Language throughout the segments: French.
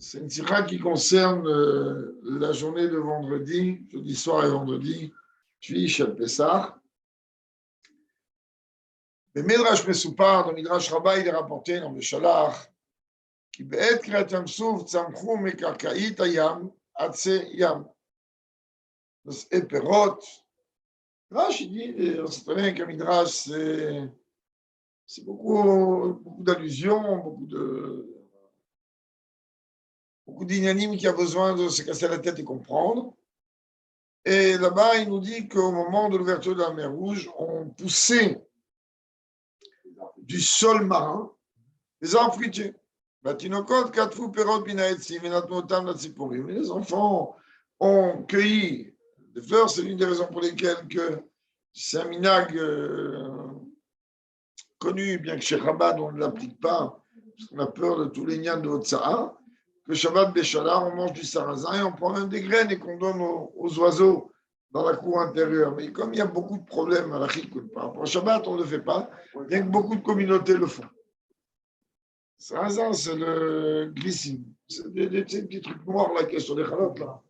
C'est une sikha qui concerne la journée de vendredi, jeudi soir et vendredi, puis Shel Pessah. Le Midrash Mesupar, le Midrash Rabbah, il est rapporté dans le Shalach, qui be'et kriyat Yam Suf tzamchu mekarka'it hayam atse yam. Et perot. Midrash, il dit, on sait très bien qu'un Midrash, c'est beaucoup d'allusions, beaucoup d'inanimes qui a besoin de se casser la tête et comprendre. Et là-bas, il nous dit qu'au moment de l'ouverture de la mer Rouge, on poussait du sol marin les arbres fruitiers. Les enfants ont cueilli des fleurs. C'est l'une des raisons pour lesquelles c'est un minag connu, bien que chez Chabad, on ne l'applique pas, parce qu'on a peur de tous les nians de Hotzaa, que Shabbat Béchala, on mange du sarrasin et on prend même des graines et qu'on donne aux oiseaux dans la cour intérieure. Mais comme il y a beaucoup de problèmes à la Chikoun par rapport au Shabbat, on ne le fait pas, bien que beaucoup de communautés le font. Sarrasin, c'est le glycine. C'est des petits trucs noirs là qui sont sur les chalotes là.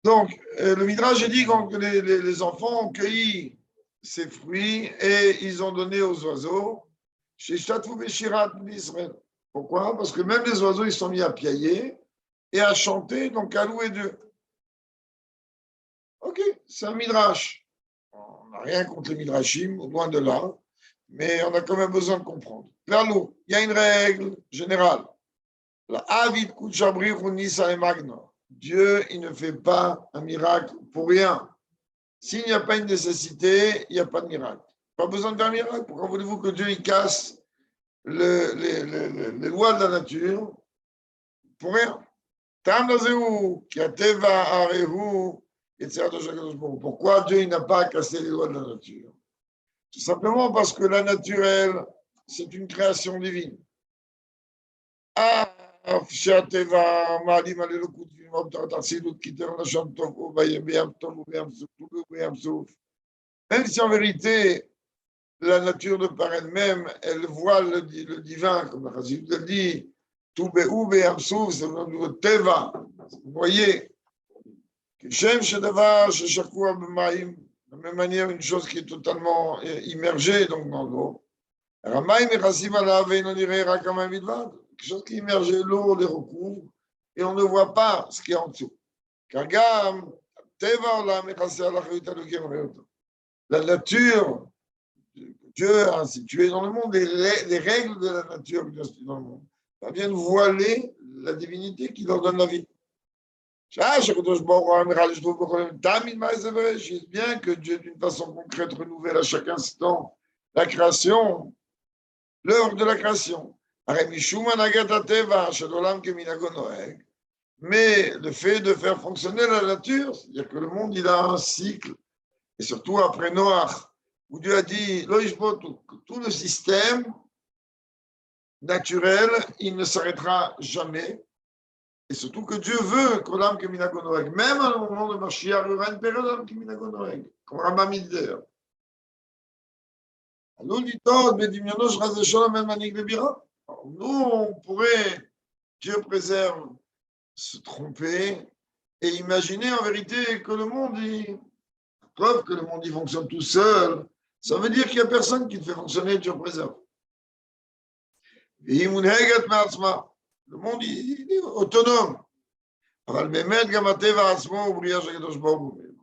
Donc, le Midrash dit que les enfants ont cueilli ces fruits et ils ont donné aux oiseaux. Chez Shatou Beshirat d'Israël. Pourquoi? Parce que même les oiseaux, ils sont mis à piailler et à chanter, donc à louer Dieu. Ok, c'est un midrash. On n'a rien contre les midrashim, loin de là, mais on a quand même besoin de comprendre. Clairement, il y a une règle générale. La Avid Kuchabri Nisa et Magna. Dieu, il ne fait pas un miracle pour rien. S'il n'y a pas une nécessité, il n'y a pas de miracle. Pas besoin de faire un miracle. Pourquoi voulez-vous que Dieu il casse les lois de la nature pour rien? Pourquoi Dieu n'a pas cassé les lois de la nature? Tout simplement parce que la naturelle, c'est une création divine. Même si en vérité, la nature de par elle-même, elle voit le divin, comme la Chassidut le dit, tout be'ou be'amsouf, c'est le teva. Vous voyez, que Shem Shedavar, Sheshakoua b'maim, de la même manière, une chose qui est totalement immergée donc dans l'eau. Ramaim et Chassim alav ve'non irei rak hamayim bilvad. Quelque chose qui est immergé, l'eau les recouvre et on ne voit pas ce qui est en dessous. Car gam, teva olam echaseh al achayut Elokim re'oto. La nature Dieu a institué dans le monde, les règles de la nature dans le monde, ça vient de voiler la divinité qui leur donne la vie. Je sais bien que Dieu, d'une façon concrète, renouvelle à chaque instant la création, l'œuvre de la création. Mais le fait de faire fonctionner la nature, c'est-à-dire que le monde, il a un cycle, et surtout après Noach, où Dieu a dit, que tout le système naturel, il ne s'arrêtera jamais. Et surtout que Dieu veut que l'âme que Minagonoeg, même à un moment de Mashiach, il y aura une période d'âme que Minagonoeg, comme Rambam Midler. Nous, on pourrait, Dieu préserve, se tromper et imaginer en vérité que le monde, preuve que le monde il fonctionne tout seul, ça veut dire qu'il n'y a personne qui le fait fonctionner, Dieu préserve. Le monde il est autonome. On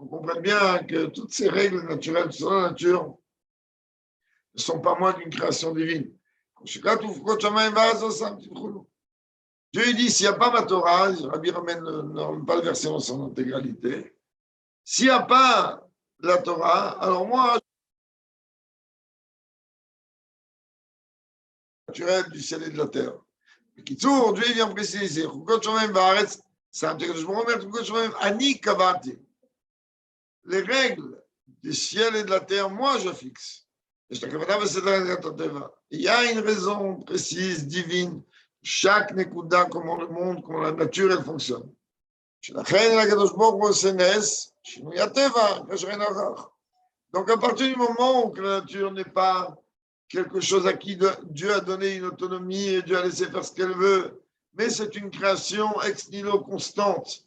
comprend bien que toutes ces règles naturelles sur la nature ne sont pas moins qu'une création divine. Dieu dit, s'il n'y a pas ma Torah, Rabbi ramène pas le verset dans son intégralité, s'il n'y a pas la Torah, alors moi, naturel du ciel et de la terre. Kitsour, Dieu vient préciser, les règles du ciel et de la terre, moi je fixe. Il y a une raison précise, divine, chaque nekuda, comment le monde, comment la nature, elle fonctionne. Donc à partir du moment où la nature n'est pas quelque chose à qui Dieu a donné une autonomie et Dieu a laissé faire ce qu'elle veut, mais c'est une création ex nihilo constante.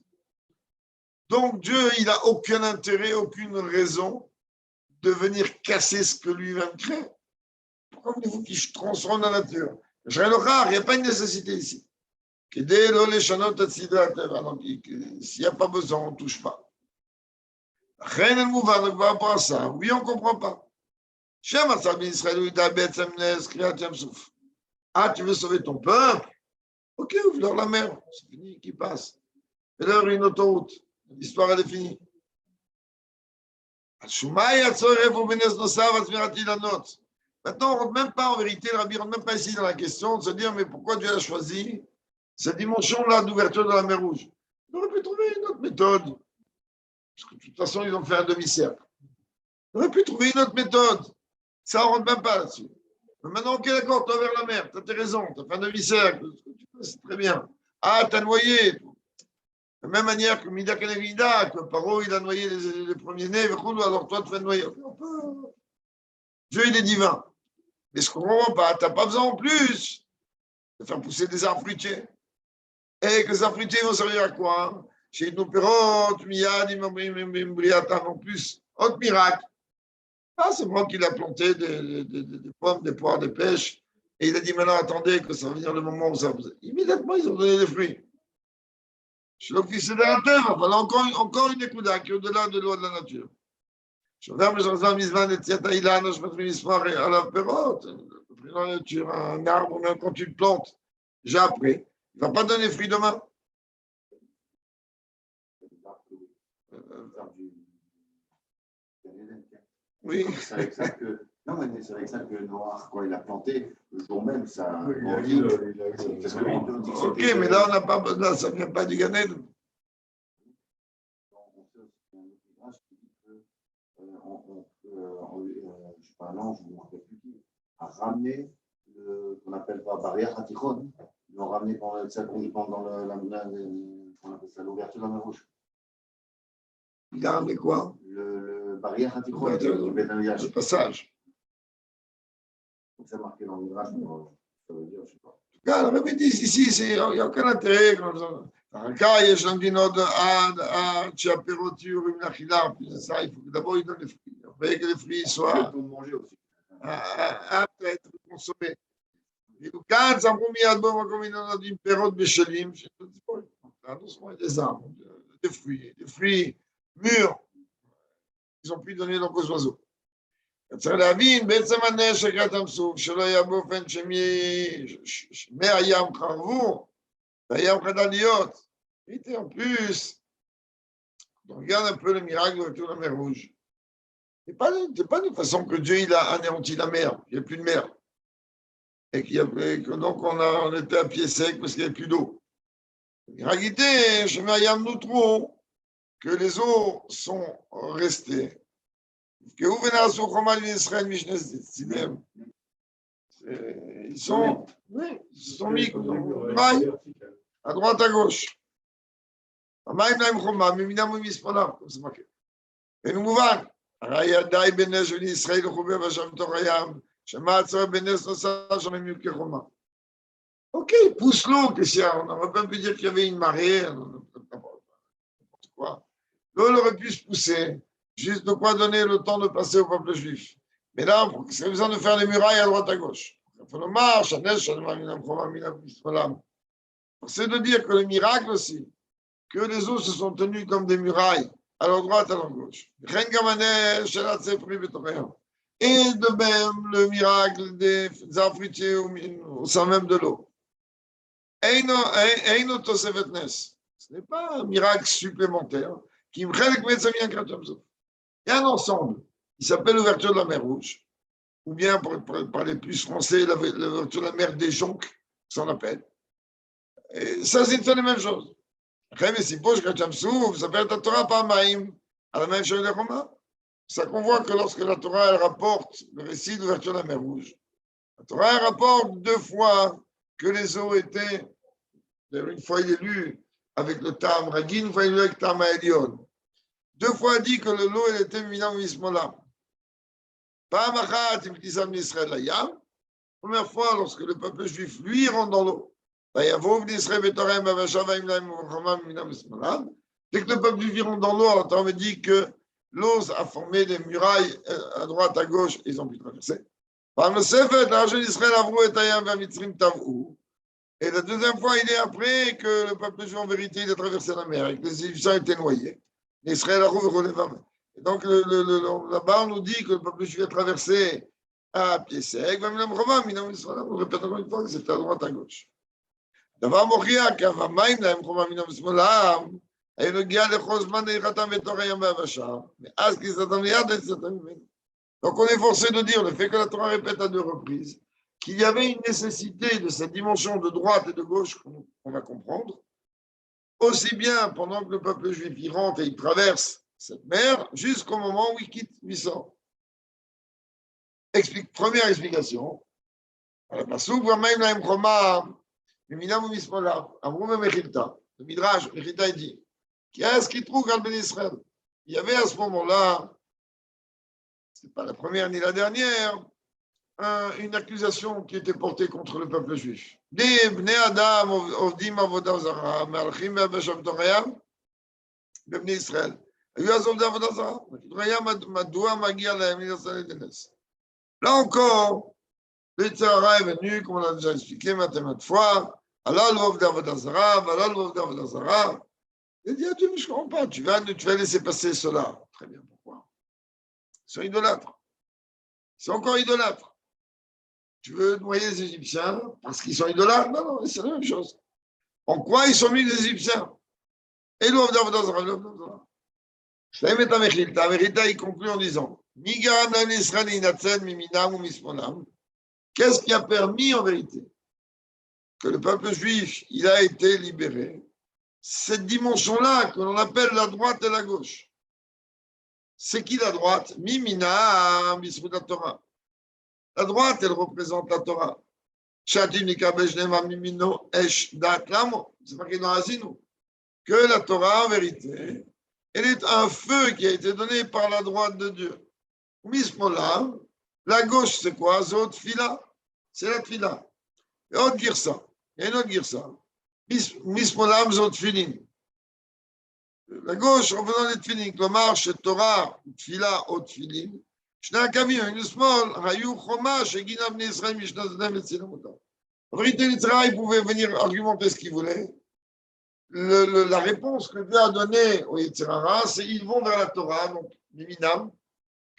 Donc Dieu, il n'a aucun intérêt, aucune raison de venir casser ce que lui-même crée. Pourquoi voulez-vous qu'il transforme la nature? Il n'y a pas une nécessité ici. S'il n'y a pas besoin, on ne touche pas. Donc par rapport à ça, oui, on ne comprend pas. Ah, tu veux sauver ton peuple? Ok, ouvre-leur la mer, c'est fini, qui passe. Et leur une autoroute. L'histoire, elle est finie. Maintenant, on ne rentre même pas en vérité, le Rabbi ne rentre même pas ici dans la question de se dire, mais pourquoi Dieu a choisi cette dimension-là d'ouverture de la mer Rouge? Il aurait pu trouver une autre méthode. Parce que de toute façon, ils ont fait un demi-cercle. Il aurait pu trouver une autre méthode. Ça, on ne rentre même pas là-dessus. Mais maintenant, ok, d'accord, tu as ouvert la mer, tu as tes raisons, tu as fait un demi-cercle, c'est très bien. Ah, tu as noyé. De la même manière que Mida Kanevida, que Paro, il a noyé les premiers-nés, alors toi, tu fais noyer. Dieu, il est divin. Mais ce qu'on ne comprend pas, tu n'as pas besoin en plus de faire pousser des arbres fruitiers. Et que les arbres fruitiers vont servir à quoi? Chez nos pérotes, Miyad, Imbriata, en plus. Autre miracle. Ah, c'est moi qui l'ai planté des pommes, des poires, des pêches. Et il a dit maintenant, attendez, que ça va venir le moment où ça. Immédiatement, ils ont donné des fruits. Je suis l'office de la terre. Voilà encore une écouda qui est au-delà de l'eau de la nature. Je regarde les gens Mizvan et Tiataïlan, je me trouve une histoire à la pérote. Un arbre, même quand tu le plantes, j'ai appris. Il ne va pas donner fruits demain. Oui. C'est avec ça que, non, mais c'est avec ça que Noir, quand il a planté, le jour même, ça. Oui, ok, mais là, on n'a pas, là, ça ne vient pas du Ganed. Je sais pas, un ange, je ne me rappelle plus qui, a ramené ce qu'on appelle pas barrière Hatichon. Ils l'ont ramené pendant l'ouverture de la mer Rouge. Il a ramené quoi? Le barrière Hatichon, le passage. C'est marqué dans le Midrash, ça veut dire, je ne sais pas. En tout cas, la Rabbi dit ici, il n'y a aucun intérêt. Dans le cas, il y a un dinode à Tchiaperotur, une achila, puis ça, il faut que d'abord il donne les fruits. Après que les fruits soient aptes à être consommés. Et quand ça me met à bon, comme il en a d'une période de Béchelim, je te dis, doucement, des arbres, des fruits mûrs, ils ont pu donner donc aux oiseaux. צריך להבין, בעצם הנשק התמסוך שלא היה באופן שמי הים חרבו, והים חדל להיות. Et en plus, on regarde un peu le miracle autour de la mer Rouge. Ce n'est pas d'une façon que Dieu il a anéanti la mer, il n'y a plus de mer. Et que donc on était à pied sec parce qu'il n'y avait plus d'eau. En réalité, chez Mayam, nous trouvons que les eaux sont restées. Ils sont mis à droite, à gauche. Et nous mouvons. Ok, pousse l'eau, on n'aurait pas pu dire qu'il y avait une marée, n'importe quoi. L'eau aurait pu se pousser. Juste de quoi donner le temps de passer au peuple juif. Mais là, c'est besoin de faire les murailles à droite à gauche. C'est de dire que le miracle aussi, que les eaux se sont tenues comme des murailles, à leur droite, à leur gauche. Et de même, le miracle des arbres fruitiers au sein même de l'eau. Ce n'est pas un miracle supplémentaire qui me crée que ça vient comme ça. Il y a un ensemble qui s'appelle l'ouverture de la mer Rouge, ou bien, pour parler plus français, l'ouverture de la mer des Jonques, ça appelle. Et ça, c'est la même chose. Après, mais si Poche, quand tu me ça fait la Torah par Maïm, à la même chose des Romains. Ça qu'on voit que lorsque la Torah elle rapporte le récit de l'ouverture de la mer Rouge, la Torah elle rapporte 2 fois que les eaux étaient, une fois il est lu avec le Tam Ragin, une fois il est lu avec Tam Elion. 2 fois dit que l'eau elle était évidemment Mismola. Première fois, lorsque le peuple juif, lui, rentre dans l'eau. Dès que le peuple juif rentre dans l'eau, alors on me dit que l'eau a formé des murailles à droite, à gauche, ils ont pu traverser. Et la deuxième fois, il est après que le peuple juif, en vérité, il a traversé la mer et que les Égyptiens étaient noyés. Israël a relève. Et donc, là-bas, on nous dit que le peuple juif a traversé à pied sec. On répète encore une fois que c'était à droite, à gauche. דבר מוכיח כי המים להם חומה מן השמאלם, היו נגיע לכל זמן נהירתם בתוך הים והיבשה, מאז כניסתם ליד יצאתם ממנו. Donc on est forcé de dire, le fait que la Torah répète à 2 reprises, qu'il y avait une nécessité de cette dimension de droite et de gauche qu'on va comprendre, aussi bien pendant que le peuple juif y rentre et il traverse cette mer, jusqu'au moment où il quitte, il sort. Première explication. Le Midrash, Mechilta, il dit, qu'est-ce qu'il trouve dans le Ben Israël? Il y avait à ce moment-là, ce n'est pas la première ni la dernière, une accusation qui était portée contre le peuple juif. Bnei Adam ovdim avodah zara, me'alchim ve'beshem torayam, b'bnei Israël. היו אז עובדי עבודה זרה, מדוע מגיע להם להינשא להיכנס? Là encore, le Tzara est venu, comme on a déjà expliqué maintes fois, Allah l'ouvre d'Avodah Zara, Allah l'ouvre d'Avodah Zara. Il dit à Dieu, mais je ne comprends pas, tu vas laisser passer cela. Très bien, pourquoi? Ils sont idolâtres. Ils sont encore idolâtres. Tu veux noyer les Égyptiens parce qu'ils sont idolâtres? Non, non, c'est la même chose. En quoi ils sont mis les Égyptiens? Et l'ouvre d'Avodah Zara, l'ouvre d'Avodah Zara. La Mechilta, il conclut en disant, qu'est-ce qui a permis en vérité que le peuple juif, il a été libéré? Cette dimension-là que l'on appelle la droite et la gauche. C'est qui la droite? Mimina, Bismillah Torah. La droite, elle représente la Torah. C'est pas qu'il dans Asinu. Que la Torah, en vérité, elle est un feu qui a été donné par la droite de Dieu. Mismolam, la gauche, c'est quoi? Zot fila, c'est la fila. Et autre girsa, il y a une autre girsa. Mismolam, zot filin. La gauche, revenant les tfilin, Klomar, chez Torah, fila, autre filin. שני הקווים, משמאל, היו חומה שגינה בני ישראל משנה זדם וצילם אותם. En vérité, l'Israël pouvait venir argumenter ce qu'il voulait. La réponse que Dieu a donnée au Yitzhara, c'est ils vont vers la Torah, donc Miminam,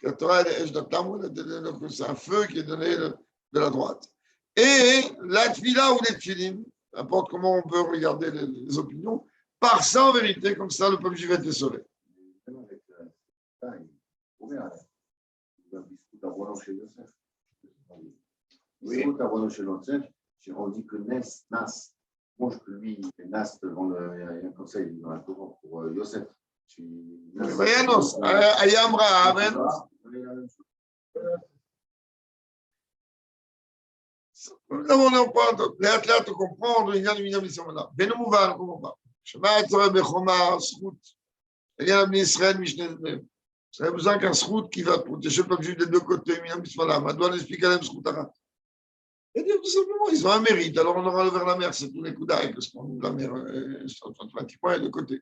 la Torah, c'est un feu qui est donné de la droite. Et la Tfila ou les Tfilim, n'importe comment on peut regarder les opinions, par ça en vérité, comme ça le peuple juif est sauvé. Oui. On dit que Nas, moi je peux lui, Nas devant il y a un conseil dans la Torah pour Yosef. Vayanos, Ayamra, Amen. Là, on en parle, là, tu comprends, il y a une mission là. Ben nous va, on comprend pas. Shema Torah Bechoma, Srout. Il y a un Israël, Mishneh. Vous avez besoin qu'un Srout qui va protéger le peuple juif des deux côtés, Madouane explique à l'homme Srout Arat. Et dire tout simplement, ils ont un mérite. Alors on aura vers la mer, c'est tous les coups d'arrêt, parce qu'on la mer, automatiquement, est de côté.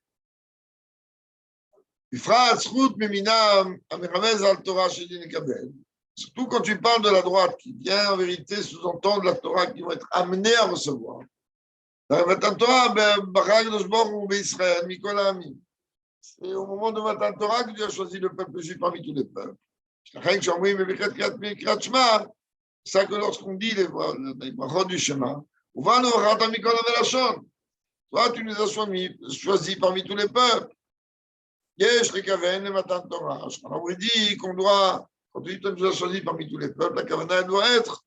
Surtout quand tu parles de la droite, qui vient en vérité sous-entendre la Torah, qui vont être amenés à recevoir. Matan Torah, c'est au moment de Matan Torah que Dieu a choisi le peuple juif parmi tous les peuples. C'est ça que lorsqu'on dit les brachot du chemin, toi tu nous as choisis parmi tous les peuples. On aurait dit qu'on doit, quand tu nous as choisis parmi tous les peuples, la kavana doit être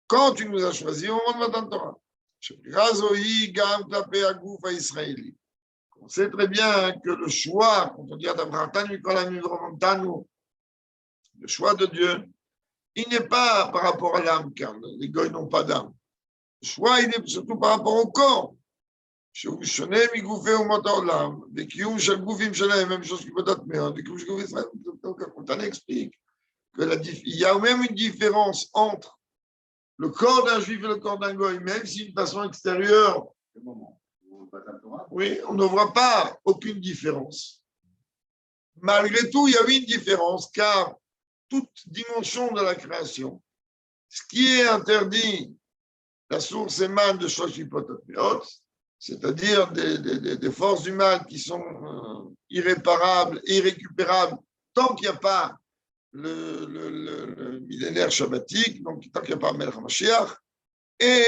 quand tu nous as choisis au moment de Matan Torah. On sait très bien que le choix, quand on dit le choix de Dieu, il n'est pas par rapport à l'âme, car les goïs n'ont pas d'âme. Le choix, il est surtout par rapport au corps. Même chose qui peut être, mais on explique. il y a même une différence entre le corps d'un juif et le corps d'un goy, même si d'une façon extérieure, oui, on ne voit pas aucune différence. Malgré tout, il y a une différence, car toute dimension de la création, ce qui est interdit, la source émane de Shoshipototmeot, c'est-à-dire des forces du mal qui sont irréparables, irrécupérables, tant qu'il n'y a pas le millénaire shabbatique, donc tant qu'il n'y a pas Melech HaMashiach, et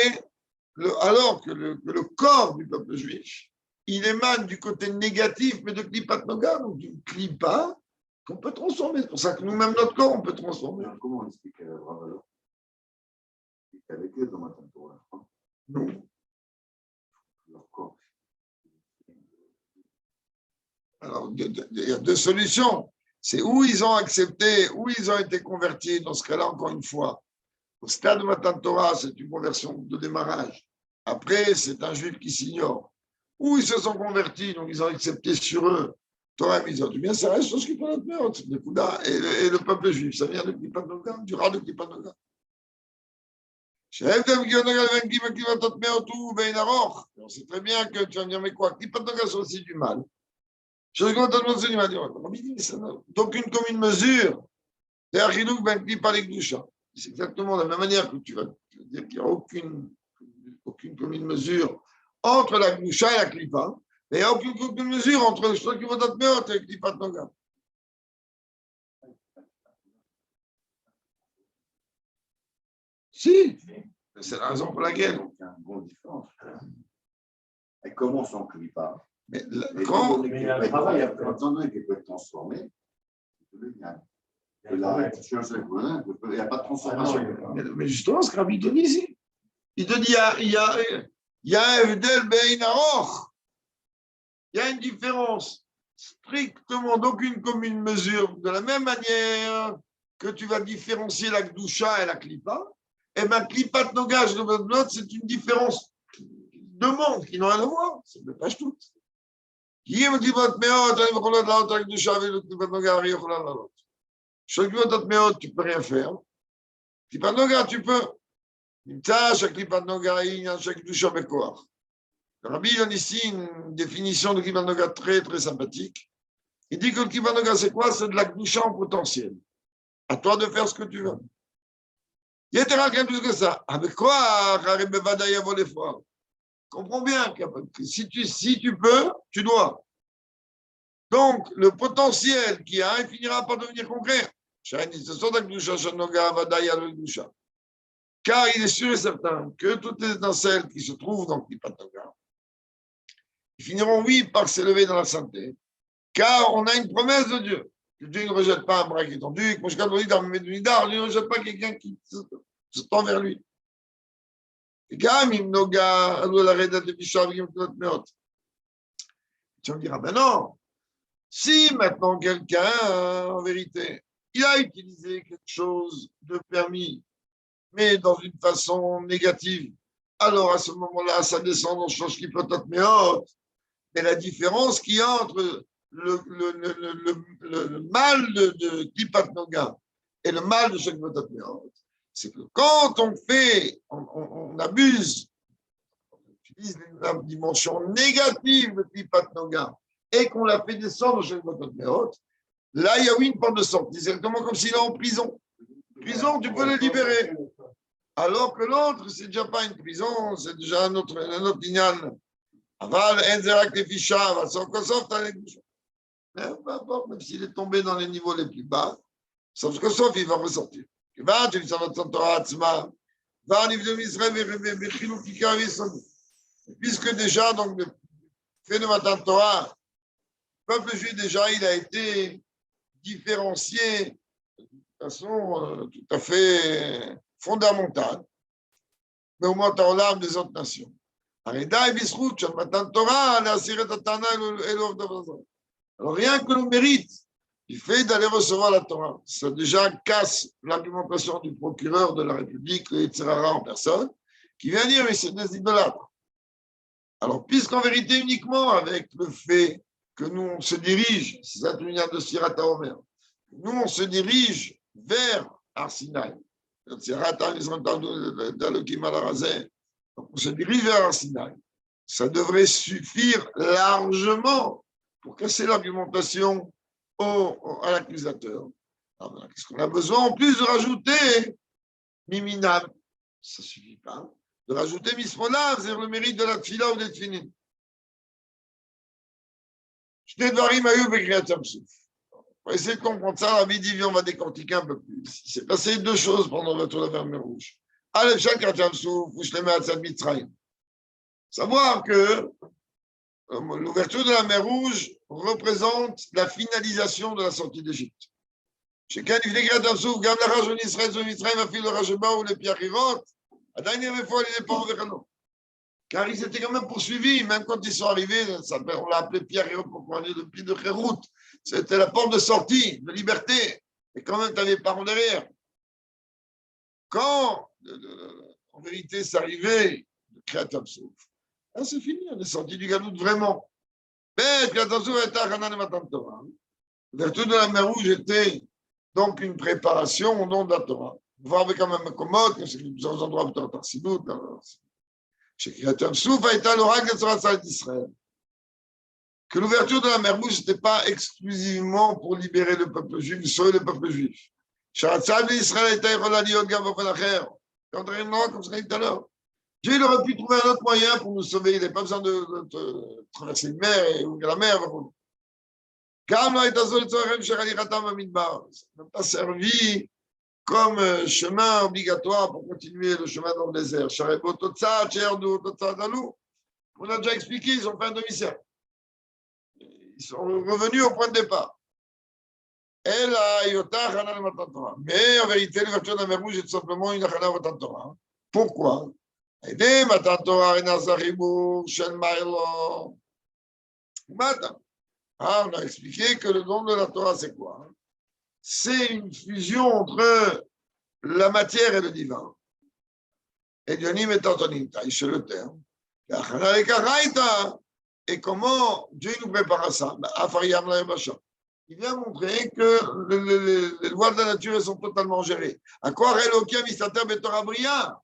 alors que le corps du peuple juif, il émane du côté négatif, mais de Klipat Noga, donc d'une Klipa qu'on peut transformer. C'est pour ça que nous-mêmes, notre corps, on peut transformer. Comment on explique Rav alors? Avec eux dans ma Torah. Non. Leur corps. Alors, il y a deux solutions. C'est où ils ont accepté, où ils ont été convertis. Dans ce cas-là, encore une fois, au stade de Matan Torah, c'est une conversion de démarrage. Après, c'est un juif qui s'ignore. Où ils se sont convertis, donc ils ont accepté sur eux Torah et Mizot. Bien, ça reste sur ce qui peut être meilleur. Et le peuple juif, ça vient de Klipat Noga, du rat de Klipat Noga. On sait très bien que tu vas me dire, mais quoi, Klipat Noga, c'est aussi du mal. Donc, une commune mesure, c'est exactement de la même manière que tu vas dire qu'il n'y a aucune commune mesure entre la Gdusha et la Klipa, et il n'y a aucune commune mesure entre le Shoshipot Meot et Klipat Noga. Si, c'est la raison pour laquelle. Donc, il y a une grande différence. Et comment on Klipa? Mais quand il y a un travail, attendant qu'il peut être transformé, il n'y a pas de transformation. Mais justement, ce que Rabbi te dit ici, il te dit il y a Evdel Bein Aroch. Il y a une différence strictement d'aucune commune mesure. De la même manière que tu vas différencier la Gdusha et la Klipa, et bien Klipat Nogage de votre note, c'est une différence de monde qui n'ont rien à voir. C'est ne pas tout. Qui est Klipat Meot, tu peux rien faire. Klipat Noga, tu peux. Le Rabbi donne ici une définition de Klipat Noga très, très sympathique. Il dit que le Klipat Noga, c'est quoi? C'est de la Gdusha en potentiel. À toi de faire ce que tu veux. Il y a rien plus que ça. Avec quoi, comprends bien que si tu peux, tu dois. Donc, le potentiel qui a, il finira par devenir concret. Car il est sûr et certain que toutes les étincelles qui se trouvent dans Klipat Noga, ils finiront, oui, par s'élever dans la sainteté. Car on a une promesse de Dieu. Que Dieu ne rejette pas un bras qui est tendu, que Moshe dit dans Medunidar, Dieu ne rejette pas quelqu'un qui se tend vers lui. Et quand il Noga, la Reda de Bishav, tu vas me dire, ah ben non, si maintenant quelqu'un, en vérité, il a utilisé quelque chose de permis, mais dans une façon négative, alors à ce moment-là, ça descend dans chose qui peut être méote. Mais la différence qu'il y a entre le mal de Klipat Noga et le mal de Shekvotat Meot, c'est que quand on abuse, on utilise la dimension négative de Klipat Noga et qu'on la fait descendre chez Shekvotat Meot, là, il y a une porte de sortie. C'est exactement comme s'il est en prison. Prison, tu peux le libérer. Alors que l'autre, c'est déjà pas une prison, c'est déjà un autre lignal. Aval, Enzerak, les Ficha, sauf peu importe, même s'il est tombé dans les niveaux les plus bas, sauf il va ressortir. Puisque déjà, donc, le fait de Matan Torah, le peuple juif, déjà, il a été différencié de façon tout à fait fondamentale, mais au moins dans l'âme des autres nations. Alors, rien que le mérite du fait d'aller recevoir la Torah, ça déjà casse l'argumentation du procureur de la République, le Yitzhara en personne, qui vient dire, mais c'est des idolâtres. Alors, puisqu'en vérité, uniquement avec le fait que nous, on se dirige, c'est ça le lien de Sirata Omer, nous, on se dirige vers Arsinaï. On se dirige vers Arsinaï. Ça devrait suffire largement pour casser l'argumentation à l'accusateur. Qu'est-ce qu'on a besoin en plus de rajouter Miminam? Ça ne suffit pas. De rajouter Mismolav, c'est-à-dire le mérite de la Tfila ou des Tfinin. Je t'ai dvarim ayou bekriyat Yam-Souf. Pour essayer de comprendre ça, Rabbi dit, on va décortiquer un peu plus. Il s'est passé deux choses pendant le retour de la mer Rouge. Aleph Shakrat Yam-Souf, ou Shlema Atzad Mitzrayim. Savoir que l'ouverture de la mer Rouge représente la finalisation de la sortie d'Égypte. Chez Ken, il décrète un souffle, Gam la Rajon Israël, Zon Israël, ma fille le Rajeba ou les Piachirot, Adaïn et Refol, il n'est pas envers nous. Car ils étaient quand même poursuivis, même quand ils sont arrivés, on l'a appelé Piachirot pour qu'on ait le pied de Khérout. C'était la porte de sortie, de liberté. Et quand même, tu avais pas en derrière. Quand, en vérité, c'est arrivé, le Créateur souffle. Ah, c'est fini, on est sorti du Galout vraiment. Mais le Créateur souffle était à Hanan et Matan Torah. L'ouverture de la mer Rouge était donc une préparation au nom de la Torah. Voir avec quand même un commode, c'est plusieurs endroits où tu as Tarsidut. Chez Créateur souffle a été l'oracle de Torah d'Israël. Que l'ouverture de la mer Rouge n'était pas exclusivement pour libérer le peuple juif, sauver le peuple juif. Sharatzal d'Israël était Rolaliot Gavofelacher. Quand on arrive comme ça tout à l'heure. Dieu il aurait pu trouver un autre moyen pour nous sauver. Il n'a pas besoin de traverser une mer et ouvrir la mer. Ça n'a pas servi comme chemin obligatoire pour continuer le chemin dans le désert. On a déjà expliqué, ils ont fait un demi-cercle. Ils sont revenus au point de départ. Mais en vérité, l'ouverture de la mer Rouge est tout simplement une achana Matan Torah. Pourquoi? Ah, on a expliqué que le don de la Torah, c'est quoi? C'est une fusion entre la matière et le divin. Et Dionim et Tantonim, c'est le terme. Et comment Dieu nous prépare à ça? Il vient montrer que les lois de la nature sont totalement gérées. À quoi Relokia Mistater Betorah Bria?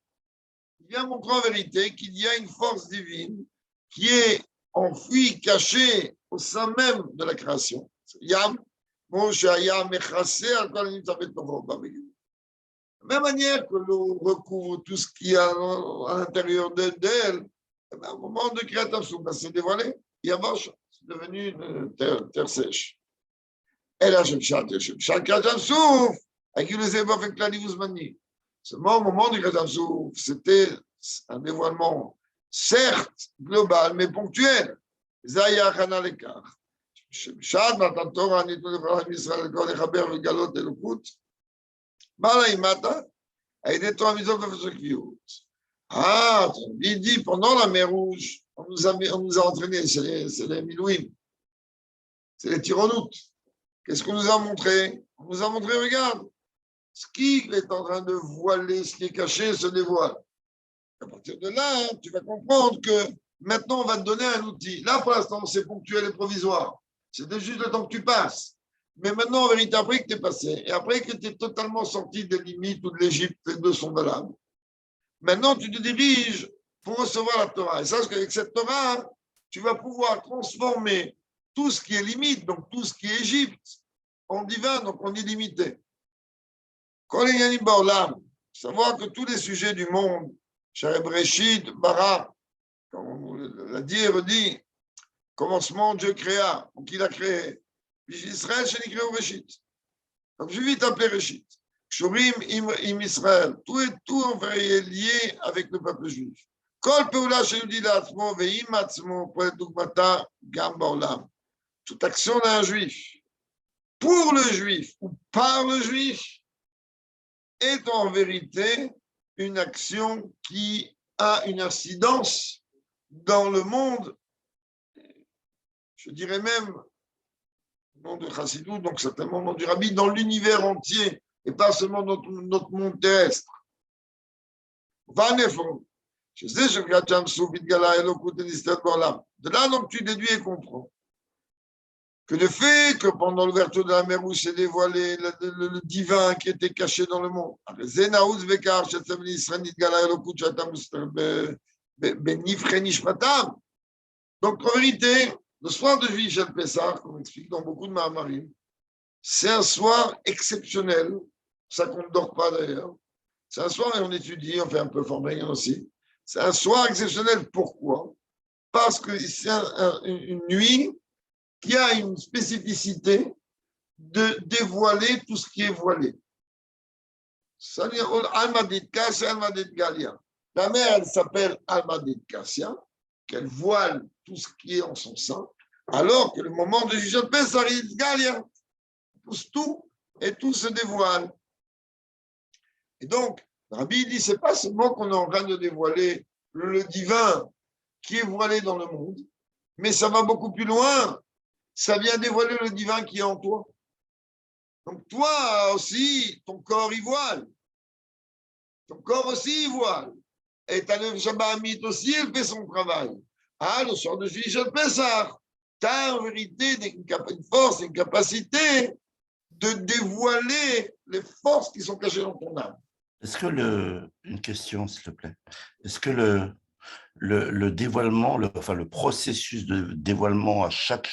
Il vient montrer en vérité qu'il y a une force divine qui est enfouie, cachée au sein même de la création. Yam, de la même manière que l'eau recouvre tout ce qu'il y a à l'intérieur d'elle, à un moment de création, c'est dévoilé. Il y a vache, c'est devenu une terre sèche. Et là, je me chante, création souffle, avec une évoque avec la Livuzmani. Seulement, au moment du création souffle, c'était un dévoilement, certes global, mais ponctuel. Zaya Khana Lekar. Shad Matan Torah, Nitu Lefrahim Israël, Kol Echaber, Vegalot, Elokut. Mala Imata, a été toi misant de ce kiyut. Ah, il dit, pendant la mer Rouge, on nous a entraînés, c'est les Milouim, c'est les tyronoutes. Qu'est-ce qu'on nous a montré? On nous a montré, regarde, ce qui est en train de voiler, ce qui est caché, se dévoile. À partir de là, tu vas comprendre que maintenant, on va te donner un outil. Là, pour l'instant, c'est ponctuel et provisoire. C'était juste le temps que tu passes. Mais maintenant, en vérité, après que tu es passé, et après que tu es totalement sorti des limites ou de l'Égypte, les deux sont valables. Maintenant, tu te diriges pour recevoir la Torah. Et sache qu'avec cette Torah, tu vas pouvoir transformer tout ce qui est limite, donc tout ce qui est Égypte, en divin, donc en illimité. Savoir que tous les sujets du monde, Breshit, Bara, comme on l'a dit et redit, commencement, Dieu créa, donc il a créé. Israël, c'est écrit au Breshit. Donc je vais vite appeler Breshit. Shurim im Israël. Tout en fait lié avec le peuple juif. Kol peula sheudi la'atzmo ve'im atzmo poel dugmata gam ba'olam. Toute action d'un juif, pour le juif ou par le juif, est en vérité une action qui a une incidence dans le monde, je dirais même, au nom de Chassidut, donc certainement au nom du Rabbi, dans l'univers entier, et pas seulement dans notre monde terrestre. De là, donc, tu déduis et comprends que le fait que pendant l'ouverture de la mer Rouge s'est dévoilé le divin qui était caché dans le monde. Donc, en vérité, le soir de Juillet Pessah, comme explique dans beaucoup de Mahamarim, c'est un soir exceptionnel, ça qu'on ne dort pas d'ailleurs. C'est un soir et on étudie, on fait un peu former aussi. C'est un soir exceptionnel, pourquoi? Parce que c'est une nuit qui a une spécificité de dévoiler tout ce qui est voilé. La mère, elle s'appelle Almadit Kassia, qu'elle voile tout ce qui est en son sein, alors que le moment de Jujot Pessah, Galia, pousse tout et tout se dévoile. Et donc, Rabbi dit, c'est pas seulement qu'on est en train de dévoiler le divin qui est voilé dans le monde, mais ça va beaucoup plus loin. Ça vient dévoiler le divin qui est en toi. Donc toi aussi, ton corps y voile. Ton corps aussi y voile. Et ta Shabbat Amit aussi, elle fait son travail. Ah, le soir de Juillet Pessah, tu as en vérité une force, une capacité de dévoiler les forces qui sont cachées dans ton âme. Est-ce que une question, s'il te plaît. Est-ce que le dévoilement, le processus de dévoilement à chaque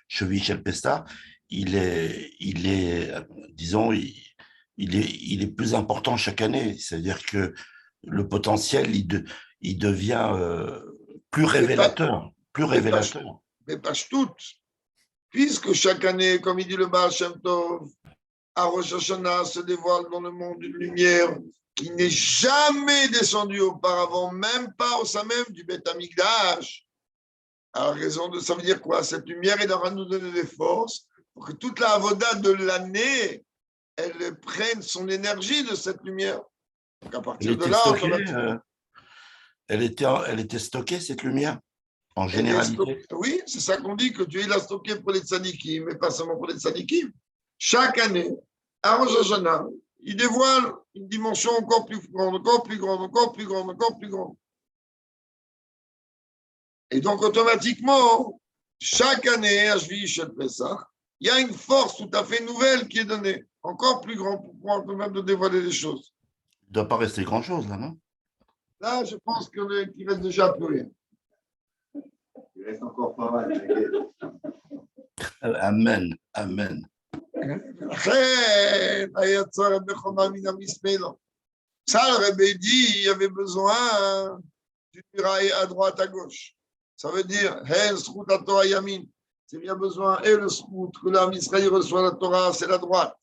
Shel Pessah, il est, disons, il est plus important chaque année. C'est-à-dire que le potentiel, il devient plus révélateur. Mais pas toutes. Puisque chaque année, comme il dit le Baal Shem Tov, à Rosh Hashanah se dévoile dans le monde une lumière qui n'est jamais descendue auparavant, même pas au sein même du Beth Amikdash. À raison de ça veut dire quoi? Cette lumière, elle aura nous donner des forces pour que toute la avoda de l'année, elle prenne son énergie de cette lumière. Donc à partir de là, elle était stockée, cette lumière, en généralité. Oui, c'est ça qu'on dit, que Dieu il a stocké pour les tzadikim, mais pas seulement pour les tzadikim. Chaque année, à Rosh Hashanah, il dévoile une dimension encore plus grande, encore plus grande, encore plus grande, encore plus grande. Et donc, automatiquement, chaque année, à Shel Pessah, il y a une force tout à fait nouvelle qui est donnée, encore plus grande pour pouvoir permettre de dévoiler les choses. Il ne doit pas rester grand-chose, là, non? Là, je pense qu'il reste déjà plus rien. Il reste encore pas mal. Amen, amen. Ça, le Rebbe dit, il y avait besoin d'une muraille à droite, à gauche. Ça veut dire, c'est bien besoin, et le srout, que l'âme Israël reçoit la Torah, c'est la droite.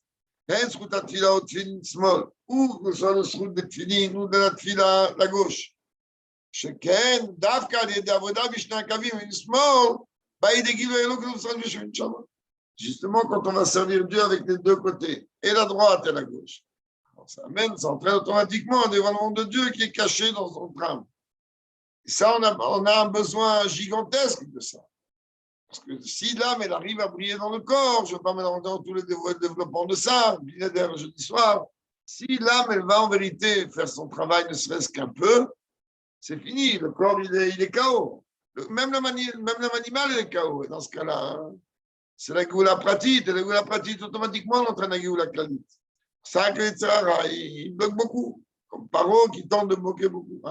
Ou que ce soit le srout de Tfilin, ou de la Tfila, la gauche. Sheken, Davka, des Avoda, Bishna Kavim, une small, justement, quand on va servir Dieu avec les deux côtés, et la droite et la gauche, ça amène, ça entraîne automatiquement un dévoilement de Dieu qui est caché dans son trame. Et ça, on a un besoin gigantesque de ça. Parce que si l'âme, elle arrive à briller dans le corps, je ne vais pas me rentrer dans tous les développements de ça, le jeudi soir, si l'âme, elle va en vérité faire son travail, ne serait-ce qu'un peu, c'est fini, le corps, il est KO. Même l'âme animale, il est KO. Et dans ce cas-là, c'est la Géoula Pratit, et la Géoula Pratit, automatiquement, on entraîne la Géoula Klanit. Ça, que il bloque beaucoup, comme Paro qui tente de bloquer beaucoup.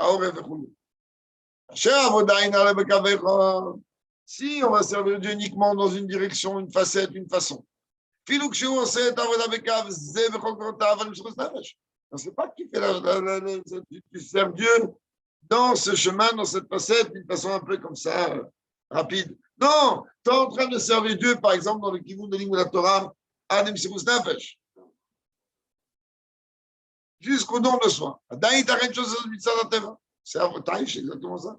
Si on va servir Dieu uniquement dans une direction, une facette, une façon, c'est pas que tu fais tu sers Dieu dans ce chemin, dans cette facette, d'une façon un peu comme ça, rapide. Non, tu es en train de servir Dieu, par exemple, dans le Kivun de la Torah, Adam Sirus Nefesh, jusqu'au don de soi. C'est exactement ça.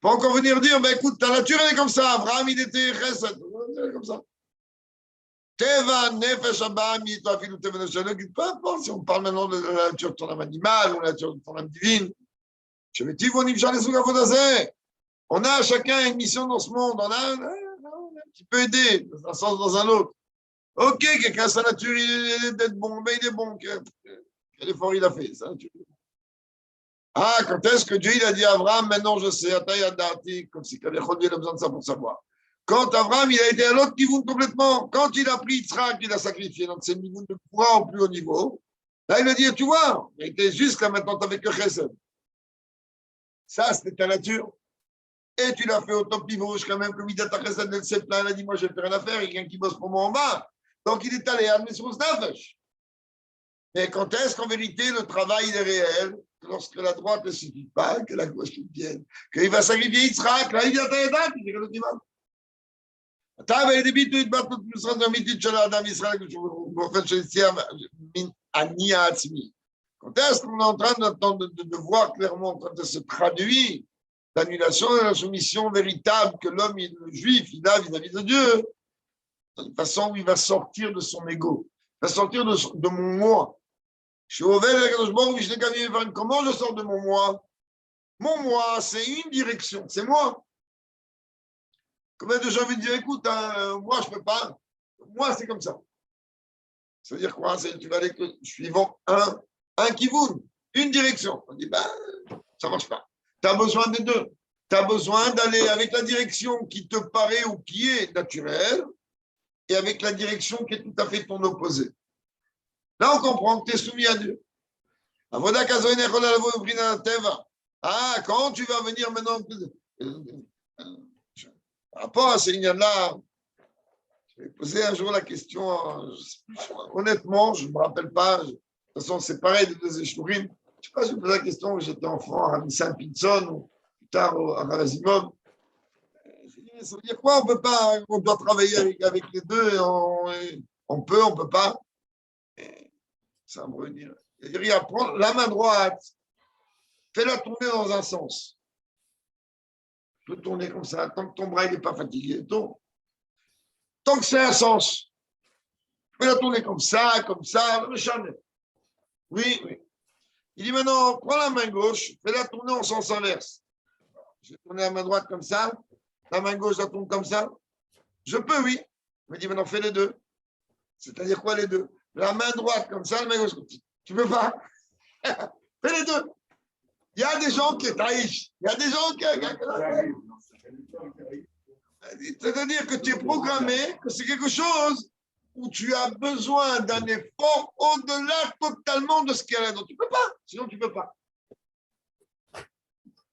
Pas encore venir dire, ben écoute, ta nature elle est comme ça, Abraham il était chesed, comme ça. Teva, Nefesh, Abba, Mito, Afilu, Teva, Nefesh, peu importe si on parle maintenant de la nature de ton âme animale ou de la nature de ton âme divine. On a chacun une mission dans ce monde, on a un petit peu aidé, dans un sens ou dans un autre. Ok, quelqu'un, sa nature, il est d'être bon, mais il est bon. Quel effort il a fait, sa nature. Ah, quand est-ce que Dieu il a dit à Abraham, maintenant je sais, comme si il a besoin de ça pour savoir. Quand Abraham, il a été à l'autre niveau complètement, quand il a pris Yitzhak, il a sacrifié, donc c'est le niveau de courant au plus haut niveau. Là, il a dit, tu vois, il était jusqu'à maintenant, tu n'avais que Chesed. Ça, c'était ta nature. Et tu l'as fait au top niveau, quand même, comme il a ta Chesed, il a dit, moi, je n'ai plus rien à faire, il y a quelqu'un qui bosse pour moi en bas. Donc, il est allé à Mesrous Nafesh. Mais quand est-ce qu'en vérité, le travail est réel? Lorsque la droite ne suffit pas, que la gauche soutienne, qu'il va sacrifier Yitzhak, là, il vient à Yadak, il dit que le dimanche. אתה והדביטו התבטאות משרד אמיתית של האדם ישראל באופן שיציאה מן אני העצמי. Quand est-ce qu'on est en train de voir clairement, quand ça se traduit, l'annulation et la soumission véritable que l'homme, le juif, il a vis-à-vis de Dieu, de façon où il va sortir de son ego, il va sortir de mon moi. Comment je sors de mon moi? Mon moi, c'est une direction, c'est moi. Combien de gens viennent dire, écoute, moi, je ne peux pas. Moi, c'est comme ça. Ça veut dire quoi? Tu vas aller suivant un kivoun, une direction. On dit, ben, ça ne marche pas. Tu as besoin des deux. Tu as besoin d'aller avec la direction qui te paraît ou qui est naturelle et avec la direction qui est tout à fait ton opposé. Là, on comprend que tu es soumis à Dieu. Ah, quand tu vas venir maintenant... Par rapport à ce là je vais poser un jour la question, honnêtement, je ne me rappelle pas, de toute façon, c'est pareil des deux échourim. Je ne sais pas si je me posais la question quand j'étais enfant à Rami Saint-Pinson ou plus tard à Rarazimov. Ça veut dire quoi? On peut pas, on doit travailler avec les deux, on peut, on ne peut pas. Ça va me revenir. C'est-à-dire, prends la main droite, fais-la tourner dans un sens. Tu peux tourner comme ça, tant que ton bras n'est pas fatigué, tourne. Tant que c'est un sens. Tu peux la tourner comme ça, le chalet. Oui, oui. Il dit maintenant, prends la main gauche, fais-la tourner en sens inverse. Je vais tourner la main droite comme ça, la main gauche, la tourne comme ça. Je peux, oui. Il me dit maintenant, fais les deux. C'est-à-dire quoi les deux? La main droite comme ça, la main gauche comme ça. Tu peux pas? Fais les deux. Il y a des gens qui taillent. Il y a des gens qui... C'est-à-dire que tu es programmé, que c'est quelque chose où tu as besoin d'un effort au-delà totalement de ce qu'il y a là-dedans. Tu ne peux pas, sinon tu ne peux pas.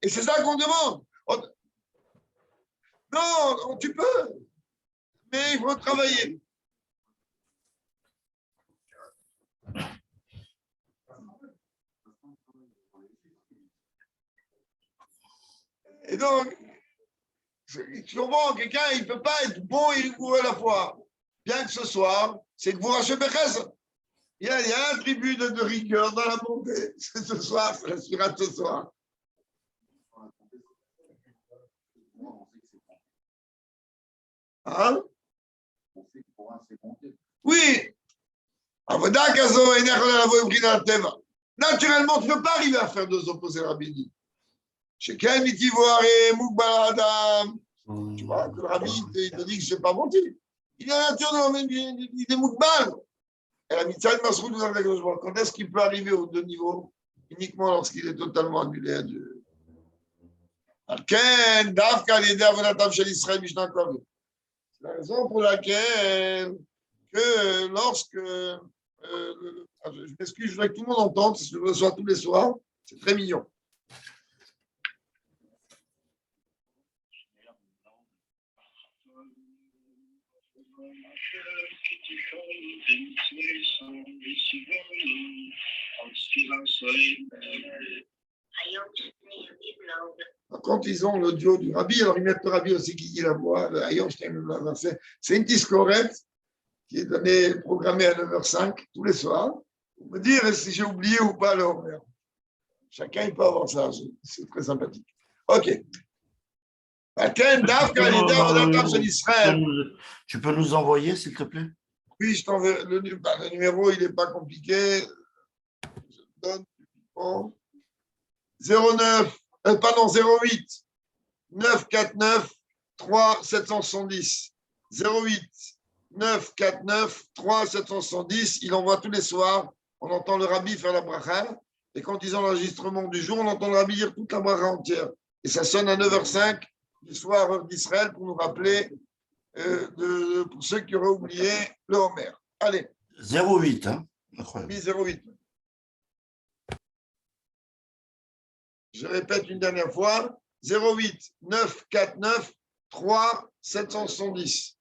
Et c'est ça qu'on demande. Non, tu peux, mais il faut travailler. Et donc, tu comprends, quelqu'un, il ne peut pas être bon et rigoureux à la fois. Bien que ce soir, c'est que vous rachetez Bechès. Il y a un tribut de rigueur dans la montée. C'est ce soir, c'est la sira de ce soir. Hein? Oui. Naturellement, tu ne peux pas arriver à faire deux opposés rabbiniques. Chez Ken, tu vois que le rabbi, il te dit que je ne sais pas mentir. Il a la nature de l'homme, il est moukbal. Et la mitzvah de Masroud nous avec le joueur. Quand est-ce qu'il peut arriver aux deux niveaux? Uniquement lorsqu'il est totalement annulé à Dieu. Ken, Dafka, l'idée avodatam shel Israël, Mishnah Kov. C'est la raison pour laquelle que lorsque je m'excuse, je voudrais que tout le monde entende, c'est ce que je reçois tous les soirs, c'est très mignon. Quand ils ont l'audio du rabbi, alors ils mettent le rabbi aussi qui dit la voix, c'est une discorette qui est donnée, programmée à 9h05 tous les soirs, pour me dire si j'ai oublié ou pas l'horaire. Chacun il peut avoir ça, c'est très sympathique. Ok. Tu peux nous envoyer, s'il te plaît? Oui, je t'enverrai. Le numéro, il n'est pas compliqué. Je donne 09, pardon, 08 949 3 770. 08 949 3 770. Il envoie tous les soirs. On entend le rabbi faire la bracha. Et quand ils ont l'enregistrement du jour, on entend le rabbi dire toute la bracha entière. Et ça sonne à 9h05 du soir d'Israël pour nous rappeler pour ceux qui auraient oublié le Homer. Allez. 0,8, hein? Incroyable. 0,8. Je répète une dernière fois. 0,8 949 3 770.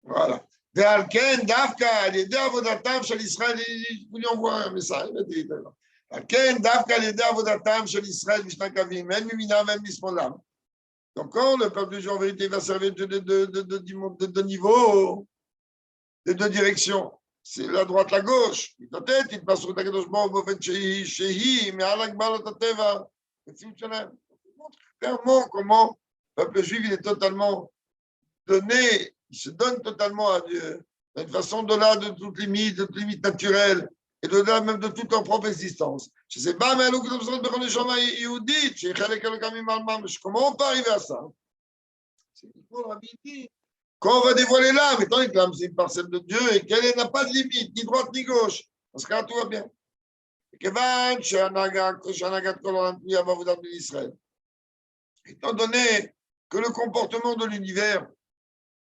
Voilà. Ve'alken davka al-yedei avodatam shel Israël. Vous lui envoie un message. Alken davka al-yedei avodatam shel Israël mishnakavim men mimina men mismolam. Donc quand le peuple de Dieu en vérité va servir de niveau, de deux directions. C'est la droite, la gauche. Peut-être, il passe sur la gauche, mais à l'akbar, clairement comment le peuple juif il est totalement donné, il se donne totalement à Dieu, d'une façon de-là de toutes les limites naturelles, et de-là même de toute leur propre existence. Je ne sais pas, mais comment on peut arriver à ça? C'est uniquement la Bible. Quand on va dévoiler l'âme, étant donné que l'âme, c'est une parcelle de Dieu et qu'elle n'a pas de limite, ni droite ni gauche, dans ce cas, tout va bien. Étant donné que le comportement de l'univers,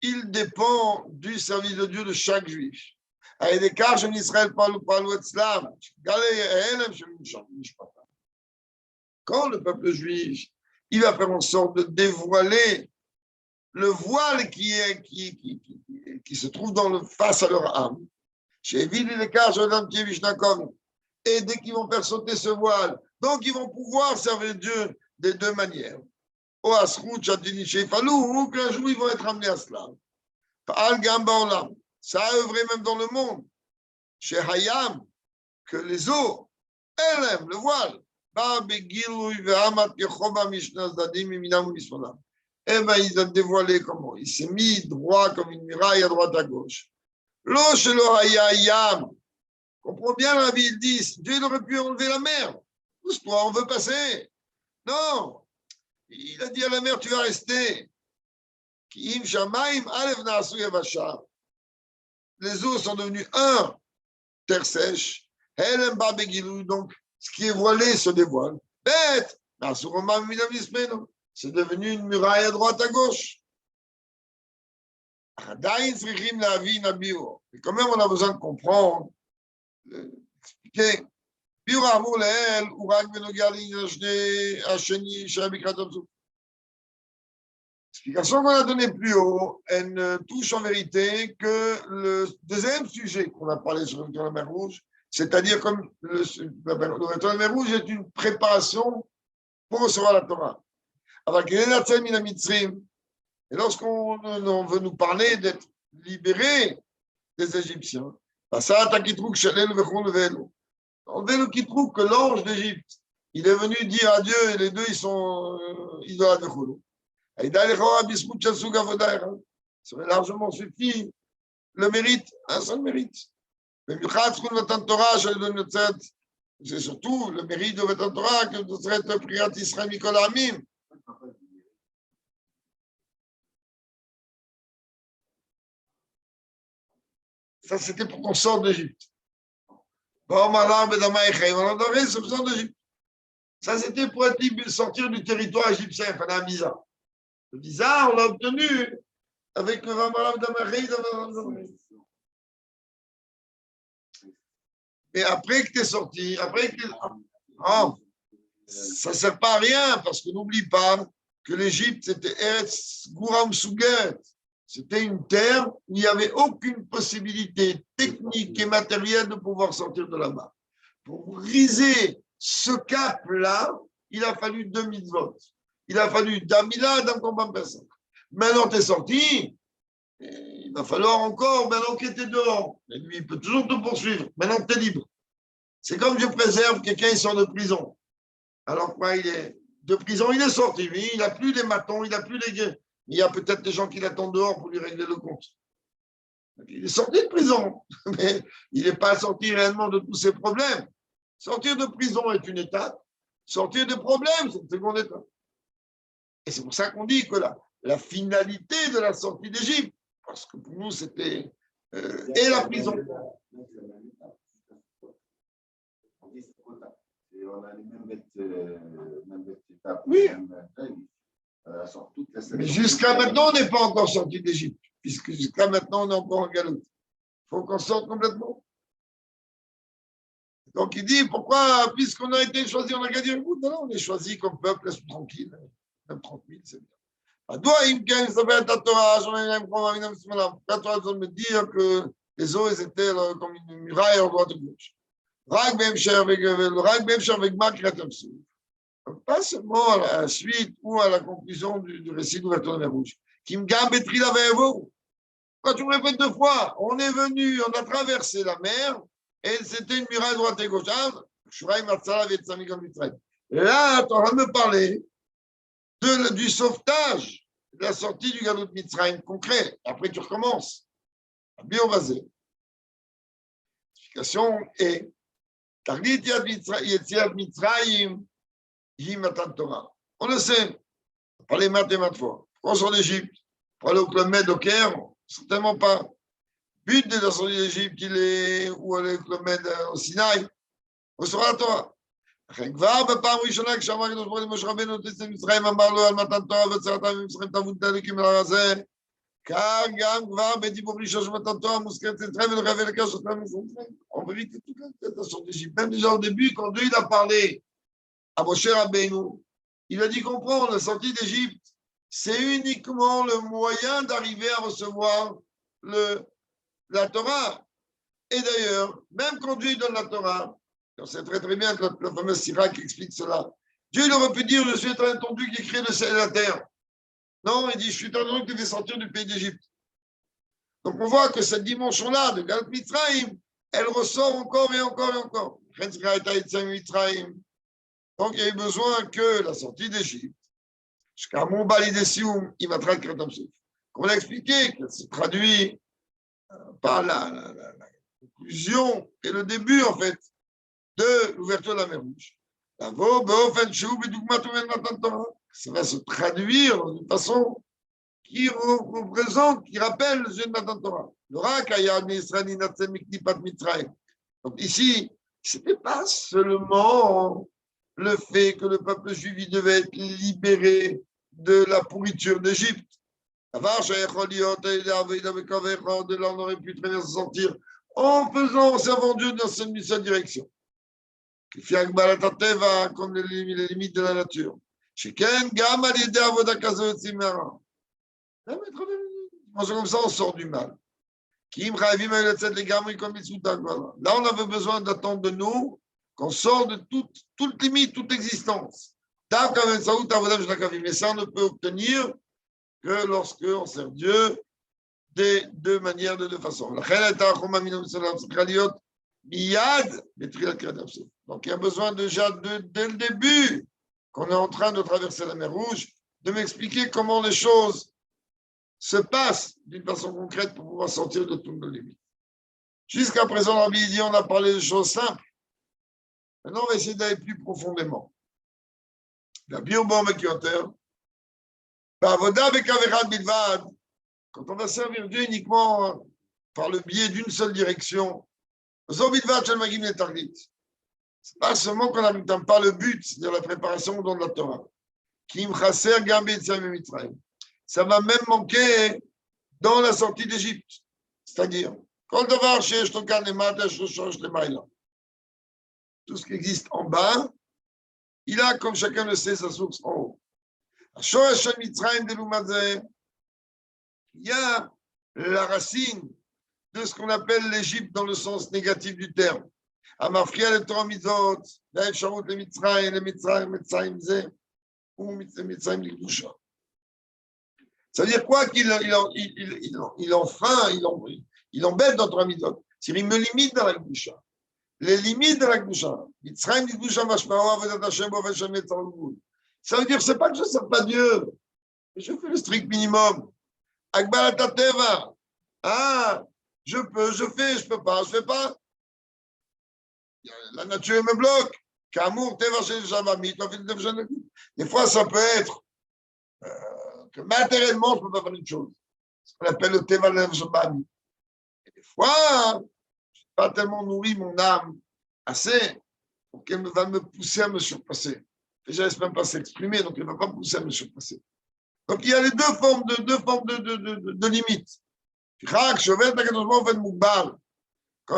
il dépend du service de Dieu de chaque juif. Quand le peuple juif, il va faire en sorte de dévoiler le voile qui se trouve face à leur âme. Et dès qu'ils vont faire sauter ce voile, donc ils vont pouvoir servir Dieu de deux manières. Ou qu'un jour ils vont être amenés à cela. Ça a œuvré même dans le monde. Chez Hayam, que les eaux, elles aiment le voile. Eh bien, il a dévoilé comment? Il s'est mis droit comme une muraille à droite à gauche. Comprends bien la Bible, dit, Dieu aurait pu enlever la mer. Pousse-toi, on veut passer. Non. Il a dit à la mer, tu vas rester. Les eaux sont devenues un, terre sèche. Donc, ce qui est voilé se dévoile. Bête. C'est devenu une muraille à droite, à gauche. Et quand même, on a besoin de comprendre, expliquer. L'explication qu'on a donnée plus haut, elle ne touche en vérité que le deuxième sujet qu'on a parlé sur la mer Rouge, c'est-à-dire comme la mer Rouge est une préparation pour recevoir la Torah. Et lorsqu'on veut nous parler d'être libérés des Égyptiens, on veut qui trouve que l'ange d'Égypte, il est venu dire à Dieu, et les deux, ils sont idolâtres de Kholo. Ça aurait largement suffi le mérite, un seul mérite. C'est surtout le mérite de Matan Torah que ce serait priat Israël Mikol Amim. Ça, c'était pour qu'on sorte d'Égypte. On adorait ce besoin d'Égypte. Ça, c'était pour être libre, sortir du territoire égyptien. Il fallait un visa. Le visa, on l'a obtenu avec le Vamalam d'Amaché. Mais après que tu es sorti, oh, ça ne sert pas à rien, parce que n'oublie pas que l'Égypte, c'était Eretz Gouram Souget. C'était une terre où il n'y avait aucune possibilité technique et matérielle de pouvoir sortir de là-bas. Pour briser ce cap-là, il a fallu 2 mitzvot. Il a fallu d'Amila, d'un combat personne. Maintenant, tu es sorti, il va falloir encore, maintenant que tu es dehors. Mais lui, il peut toujours te poursuivre. Maintenant que tu es libre. C'est comme je préserve quelqu'un, il sort de prison. Alors quoi, il est de prison, il est sorti. Mais il n'a plus les matons, il n'a plus les gueux. Il y a peut-être des gens qui l'attendent dehors pour lui régler le compte. Il est sorti de prison, mais il n'est pas sorti réellement de tous ses problèmes. Sortir de prison est une étape. Sortir de problèmes, c'est une seconde étape. Et c'est pour ça qu'on dit que la finalité de la sortie d'Égypte, parce que pour nous, c'était et la prison. On allait même mettre Oui. Sort toute la Mais jusqu'à maintenant, on n'est pas encore sorti d'Égypte, puisque jusqu'à maintenant, on est encore en galoute. Il faut qu'on sorte complètement. Donc il dit, pourquoi, puisqu'on a été choisi, on a gagné le bout, non, on est choisi comme peuple, laisse-nous tranquille, même 30 000, c'est bien. Pourquoi la Torah doit me dire que les eaux étaient comme une muraille en droite et gauche. Pas seulement à la suite ou à la conclusion du récit d'ouverture de la mer Rouge. Quand tu me répètes deux fois, on est venu, on a traversé la mer, et c'était une muraille droite et gauche. Là, tu vas me parler du sauvetage, de la sortie du Galout Mitzrayim concret. Après, tu recommences. Biovazé. L'explication est Taglit Yetziat Mitzrayim, Yimatan Torah. On le sait. On parlait maintes et maintes fois. On sort d'Égypte. Pour aller au Club Med au Caire, certainement pas. But de la sortie d'Égypte, il est où aller au Club Med au Sinaï. On sera la Torah. כבר בפעם ראשונה כשאמר הקדוש ברוך הוא למשה רבנו תצא ממצרים אמר לו על מתן תורה ויצירתם ממצרים תעבוד אלוקים אל ההר הזה כך גם כבר בדיבור ראשון של מתן תורה מוזכרת מצרים ולכם ולקח שאתם ממצרים. En vérité, toute la sortie d'Égypte, même déjà au début, quand Dieu a parlé à Moshe Rabbeinu, il a dit comprendre, la sortie d'Égypte, c'est uniquement le moyen d'arriver à recevoir la Torah. Et d'ailleurs, même quand Dieu donne la Torah, on sait très très bien que la fameuse Sirach explique cela. Dieu il aurait pu dire, je suis entendu qui crée le ciel et la terre. Non, il dit, je suis entendu qui te fait sortir du pays d'Égypte. Donc on voit que cette dimension-là de Galut Mitzrayim, elle ressort encore et encore et encore. Donc il y a eu besoin que la sortie d'Égypte, jusqu'à mon balidesium, il va traiter comme ça. Comme on a expliqué, qu'elle se traduit par la conclusion et le début en fait de l'ouverture de la mer Rouge. Ça va se traduire d'une façon qui représente, qui rappelle le jeu de Matan Torah. Donc ici, ce n'était pas seulement le fait que le peuple juif devait être libéré de la pourriture d'Égypte. De là, on aurait pu très bien se sortir en faisant, en servant Dieu dans sa direction. Comme les limites de la nature. Comme ça, on sort du mal. Là, on avait besoin d'attendre de nous qu'on sort de toute limite, toute existence. Mais ça, on ne peut obtenir que lorsque on sert Dieu de deux manières, de deux façons. Donc, il y a besoin déjà, dès le début, qu'on est en train de traverser la mer Rouge, de m'expliquer comment les choses se passent d'une façon concrète pour pouvoir sortir de toutes nos limites. Jusqu'à présent, la Bible dit on a parlé de choses simples. Maintenant, on va essayer d'aller plus profondément. La Biobom et Kyoter, quand on va servir Dieu uniquement par le biais d'une seule direction, c'est pas seulement qu'on n'atteint pas le but, c'est-à-dire la préparation au don de la Torah. Ça va même manquer dans la sortie d'Égypte. C'est-à-dire, tout ce qui existe en bas, il a, comme chacun le sait, sa source en haut. Il y a la racine de ce qu'on appelle l'Égypte dans le sens négatif du terme. Ça veut dire quoi qu'il enfreint, il embête dans Torah Mitzvot. C'est-à-dire, il me limite dans la Gdusha. Les limites de la Gdusha. Ça veut dire, c'est pas que je ne sers pas Dieu, mais je fais le strict minimum. Akbalat Teva. Ah, je peux, je fais, je peux pas, je fais pas. La nature me bloque. Kamour, Teva, Shavamit. Des fois, ça peut être que matériellement, je ne peux pas faire une chose. Ce qu'on appelle le Teva Shavamit. Et des fois, je n'ai pas tellement nourri mon âme assez pour qu'elle va me pousser à me surpasser. Déjà, il ne sait même pas s'exprimer, donc il ne va pas pousser à me surpasser. Donc, il y a les deux formes de limites. Quand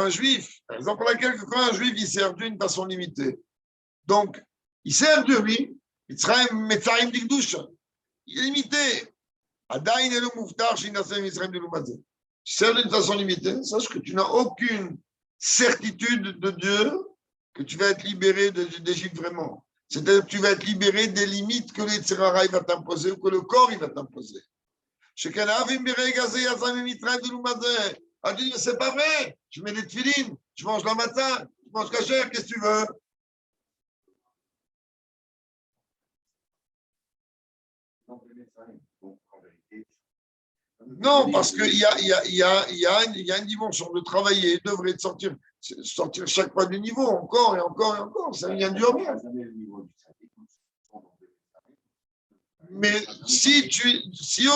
un juif, par exemple, pour laquelle quand un juif, il sert Dieu d'une façon limitée. Donc, il sert Dieu, oui, il est limité. Adaïn et le mouftar, tu sers d'une façon limitée, sache que tu n'as aucune certitude de Dieu que tu vas être libéré d'Égypte vraiment. C'est-à-dire que tu vas être libéré des limites que le Tzerara va t'imposer ou que le corps il va t'imposer. Ah, tu dis, c'est pas vrai, je mets des tefilines, je mange le matin, je mange kasher, qu'est-ce que tu veux? Non, parce qu'il y a une dimension de travailler, de devrait sortir chaque fois du niveau, encore et encore et encore. Ça vient du homme. Mais si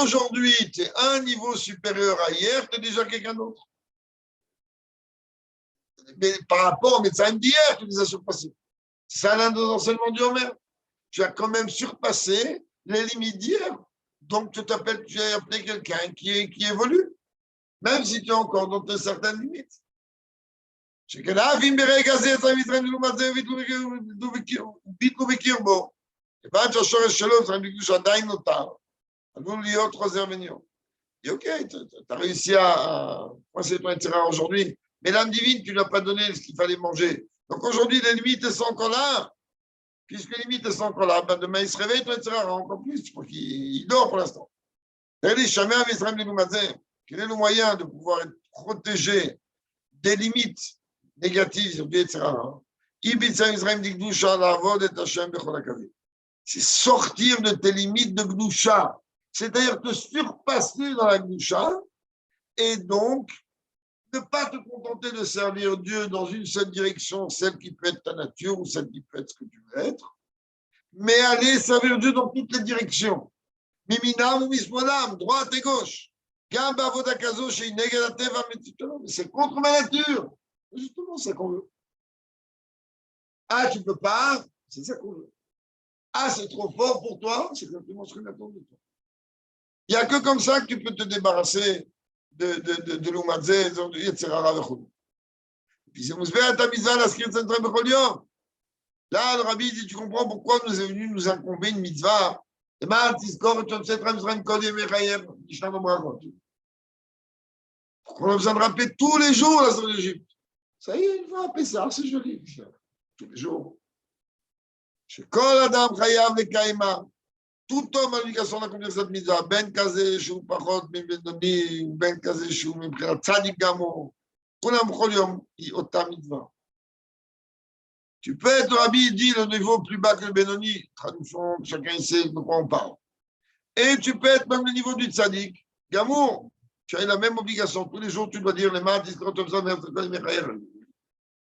aujourd'hui tu es un niveau supérieur à hier, tu es déjà quelqu'un d'autre. Mais par rapport au médecin d'hier, tu les as surpassés. C'est l'un des enseignements du Homer. Tu as quand même surpassé les limites d'hier. Donc, tu as appelé quelqu'un qui évolue, même si tu es encore dans une certaine limite. Et ok, tu as réussi à coincer ton intérêt aujourd'hui, mais l'âme divine, tu ne lui as pas donné ce qu'il fallait manger. Donc aujourd'hui, les limites sont encore là. Puisque les limites sont encore là, ben demain il se réveille, ton intérêt encore plus. Je crois qu'il dort pour l'instant. Quel est le moyen de pouvoir être protégé des limites négatives sur Dieu, etc. C'est sortir de tes limites de Gdusha. C'est-à-dire te surpasser dans la Gdusha et donc ne pas te contenter de servir Dieu dans une seule direction, celle qui peut être ta nature ou celle qui peut être ce que tu veux être, mais aller servir Dieu dans toutes les directions. Miminam ou mismonam, droite et gauche. Gamba vodakazo chez Negalateva, mais c'est contre ma nature. Justement, c'est ça qu'on veut. Ah, tu ne peux pas, c'est ça qu'on veut. Ah, c'est trop fort pour toi, c'est exactement ce qu'on attend de toi. Il n'y a que comme ça que tu peux te débarrasser de l'Umadze, de Yetzerara Vechol. Puis c'est Mousbeh, ta misa, la skir centrale Becholion. Là, le rabbi dit, tu comprends pourquoi nous est venu nous incomber une mitzvah. Et mal, Tiskor, tu sais, Tramsram, Kodem, Echayev, Mishnah Nomrakot. On a besoin de rappeler tous les jours la sortie d'Égypte. Ça y est, il va rappeler ça, c'est joli. Tous les jours. Chez Kol Adam, Chayav, Lekaima. Tout homme a l'obligation d'accomplir cette mitzvah. Ben Kazé, Chou, Pachot, Mibedoni, Ben Kazé, Chou, Mibedoni, Tzadik Gamo. Kulam Choliom, Ota mitzvah. Tu peux être, le rabbi dit, le niveau plus bas que le Benoni. Traduction, chacun sait de quoi on parle. Et tu peux être même le niveau du Tzadik. Gamo, tu as la même obligation. Tous les jours, tu dois dire les mains, quand tu as besoin de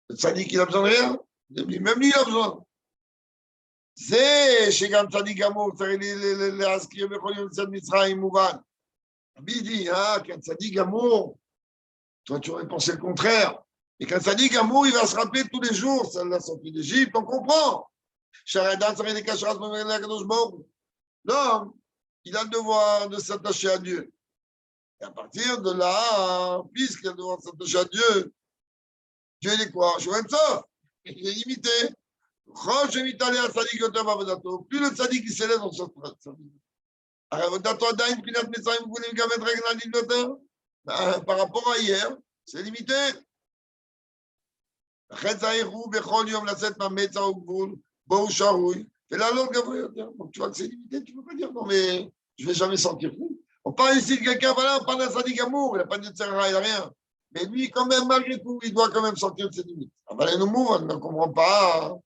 le Tzadik, il a besoin de rien. Même lui, il a besoin. C'est chez Gam Tzadik Gamo, les Askir, les Choliom, les Mitzrayim, Mouvan. Rabbi dit, qu'un Tzadik Gamo, toi, tu aurais pensé le contraire. Et quand ça dit qu'Amour, il va se rappeler tous les jours, ça l'a sorti d'Égypte, on comprend. L'homme, il a le devoir de s'attacher à Dieu. Et à partir de là, puisqu'il a le devoir de s'attacher à Dieu, Dieu il est quoi? Je vois ça. Il est limité. Plus le tzaddik il s'élève dans cette par rapport à hier, c'est limité. Donc tu vois que c'est limité, tu ne peux pas dire non, mais je ne vais jamais sentir plus. On parle ici de quelqu'un, voilà, on parle d'un sadique amour, il n'a pas de tzara, il n'a rien. Mais lui, quand même, malgré tout, il doit quand même sortir de ses limites. On ne comprend pas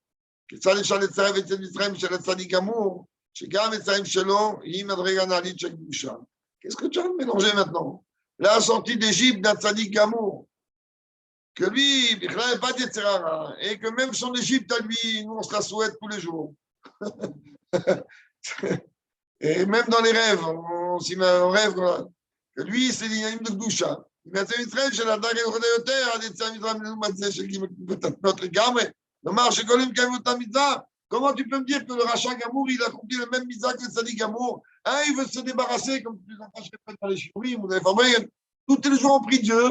que ça, les chalets de Sarah et de Israël, chez le sadique amour, chez Gam et Saïm Shelon, il m'a régalé chez Boucha. Qu'est-ce que tu as mélangé maintenant? La sortie d'Égypte d'un sadique amour. Que lui, il n'a pas d'Yetzirara, et que même son Égypte à lui, nous on se la souhaite tous les jours. Et même dans les rêves, on s'y met en rêve, que lui, c'est l'inanime de Gdusha. Il m'a dit, chez la dague et le terre, il dit, notre gamme, le marché, quand il me dit, Comment tu peux me dire que le rachat Gamour, il a accompli le même misère que le Sadiq Gamour? Hein, il veut se débarrasser, comme tu les entends dans les chiourim, vous avez fait. Tous les jours, on prie Dieu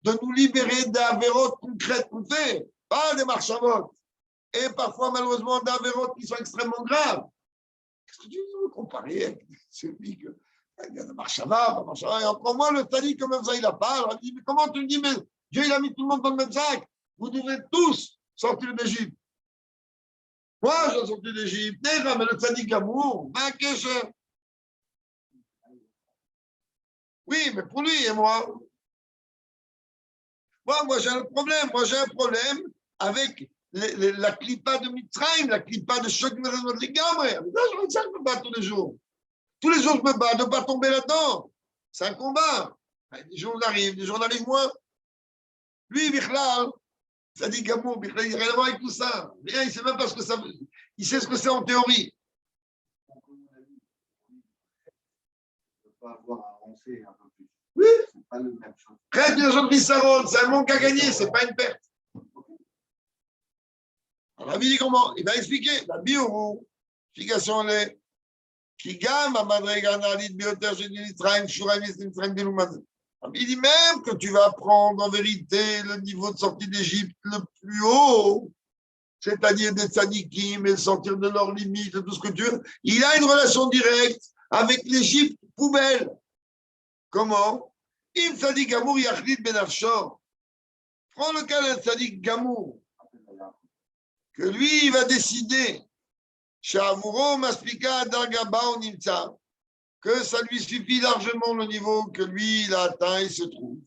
de nous libérer d'avérotes concrètes qu'on fait, pas des marchavotes. Et parfois, malheureusement, d'avérotes qui sont extrêmement graves. Qu'est-ce que tu veux comparer avec celui que. Il y a de marchava, et encore moi, le Sadiq, comme ça, il a pas. Alors, il dit, mais comment tu me dis, mais Dieu, il a mis tout le monde dans le même sac. Vous devrez tous sortir d'Égypte. Moi, je suis sorti d'Égypte. Mais le Sadiq Gamour, oui, mais pour lui et moi. Moi, j'ai un problème. Moi, j'ai un problème avec la clipa de Mitzrayim, la clipa de choc de les gamins. Là, je me bats tous les jours. Tous les jours, je me bats de ne pas tomber là-dedans. C'est un combat. Des jours, on arrive, des jours, on arrive moins. Lui, Bichlal, ça dit Gamour, Bichlal, il n'a rien à voir avec tout ça. Rien, il ne sait même pas ce que ça veut. Il sait ce que c'est en théorie. Il ne peut pas avoir avancé un peu plus. Oui. C'est pas le même chose. Reste une jeune Bissarone, c'est un manque à gagner, ce n'est pas une perte. Alors, il dit comment? Il va expliquer. La bio, explication est. Il dit même que tu vas prendre en vérité le niveau de sortie d'Égypte le plus haut, c'est-à-dire des tzadikim et sortir de leurs limites, tout ce que tu veux. Il a une relation directe avec l'Égypte poubelle. Comment? Im tzadik gamour yachlit ben arshor. Prends le cas d'un tzadik gamour, que lui, il va décider. Que ça lui suffit largement le niveau que lui, il a atteint, il se trouve.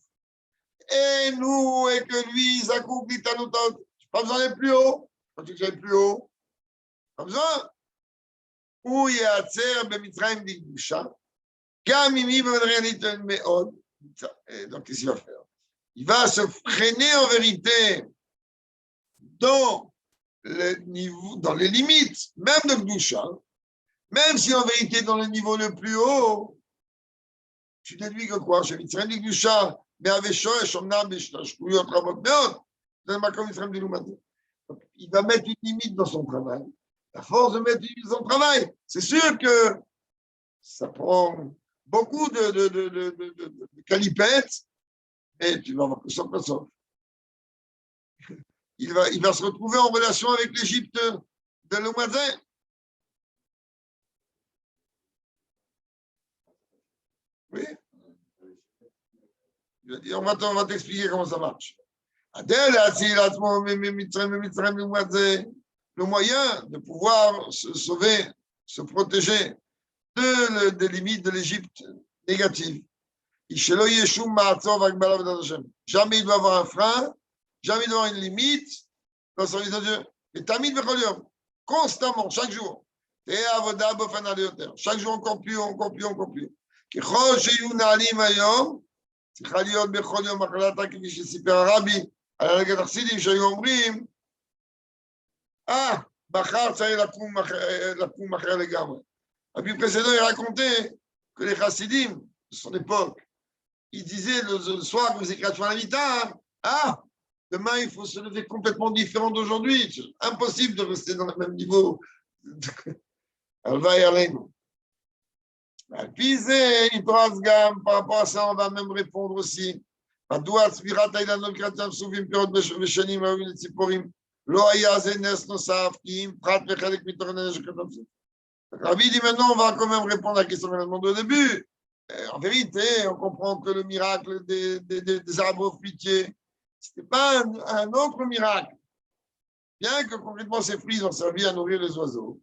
Et nous, et que lui, il accomplit à notre autre. Pas besoin d'aller plus haut. Quand tu sais plus haut, pas besoin. Ou il y a Tzer, Bemitraim, Dikdusha. Gamimi, Benrianit, Meod. Donc, qu'est-ce qu'il va faire? Il va se freiner en vérité dans les limites, même de Gdusha, même si en vérité dans le niveau le plus haut, tu déduis que quoi? Il va mettre une limite dans son travail. La force de mettre une limite dans son travail, c'est sûr que ça prend beaucoup de calipettes, et tu vas voir que ça passe. Il va se retrouver en relation avec l'Égypte de Loumadin. Oui. On va t'expliquer comment ça marche. Le moyen de pouvoir se sauver, se protéger des limites de l'Égypte négative. Jamais il doit avoir un frein. Jamais il doit avoir une limite dans le service de Dieu. Et Tamid Becholium, constamment, chaque jour. Et Avoda Bofana Leoter. Chaque jour encore plus, encore plus, encore plus. ככל שיהיו נעלים היום, צריכה להיות בכל יום החלטה כפי שסיפר הרבי, על הרגל החסידים שהיו אומרים, מחר צריך לקום אחר לגמרי. Rabbi précédent, il racontait que les chassidim de son époque, ils disaient le soir que vous écrivez sur la Vita, demain il faut se lever complètement différent d'aujourd'hui. C'est impossible de rester dans le même niveau. Elle va y aller. Puis, par rapport à ça, on va même répondre aussi. מדוע צבירת האילנות קראתם סובים פירות ושנים היו לציפורים לא היה זה נס נוסף כי אם פרט וחלק מתוך הנשק כתב. Rabbi dit maintenant, on va quand même répondre à la question qu'on a demandée au début. En vérité, on comprend que le miracle des arbres fruitiers, ce n'était pas un autre miracle. Bien que concrètement ces fruits ont servi à nourrir les oiseaux,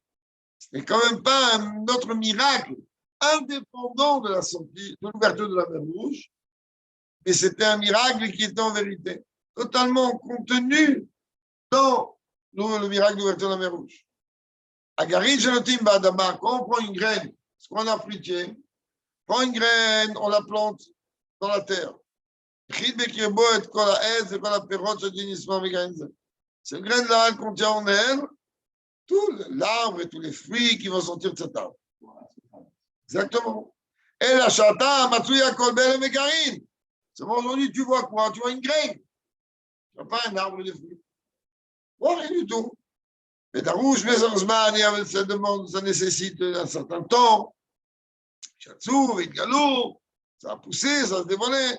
ce n'est quand même pas un autre miracle indépendant de la sortie, de l'ouverture de la mer Rouge, mais c'était un miracle qui était en vérité totalement contenu dans le miracle d'ouverture de la mer Rouge. Agarin Shenotim Badama, quand on prend une graine, ce qu'on a fruitier, prend une graine, on la plante dans la terre. Cette graine-là, elle contient en elle tout l'arbre et tous les fruits qui vont sortir de cet arbre. Exactement. Et la chata, Matsuya Kolbel et Megarin. Seulement aujourd'hui, tu vois quoi? Tu vois une graine. Tu vois pas un arbre de fruits. Oh, rien du tout. Mais Darouche, mais ça demande, ça nécessite un certain temps. Chatzou, Vitgalou, ça a poussé, ça a se dévoilé.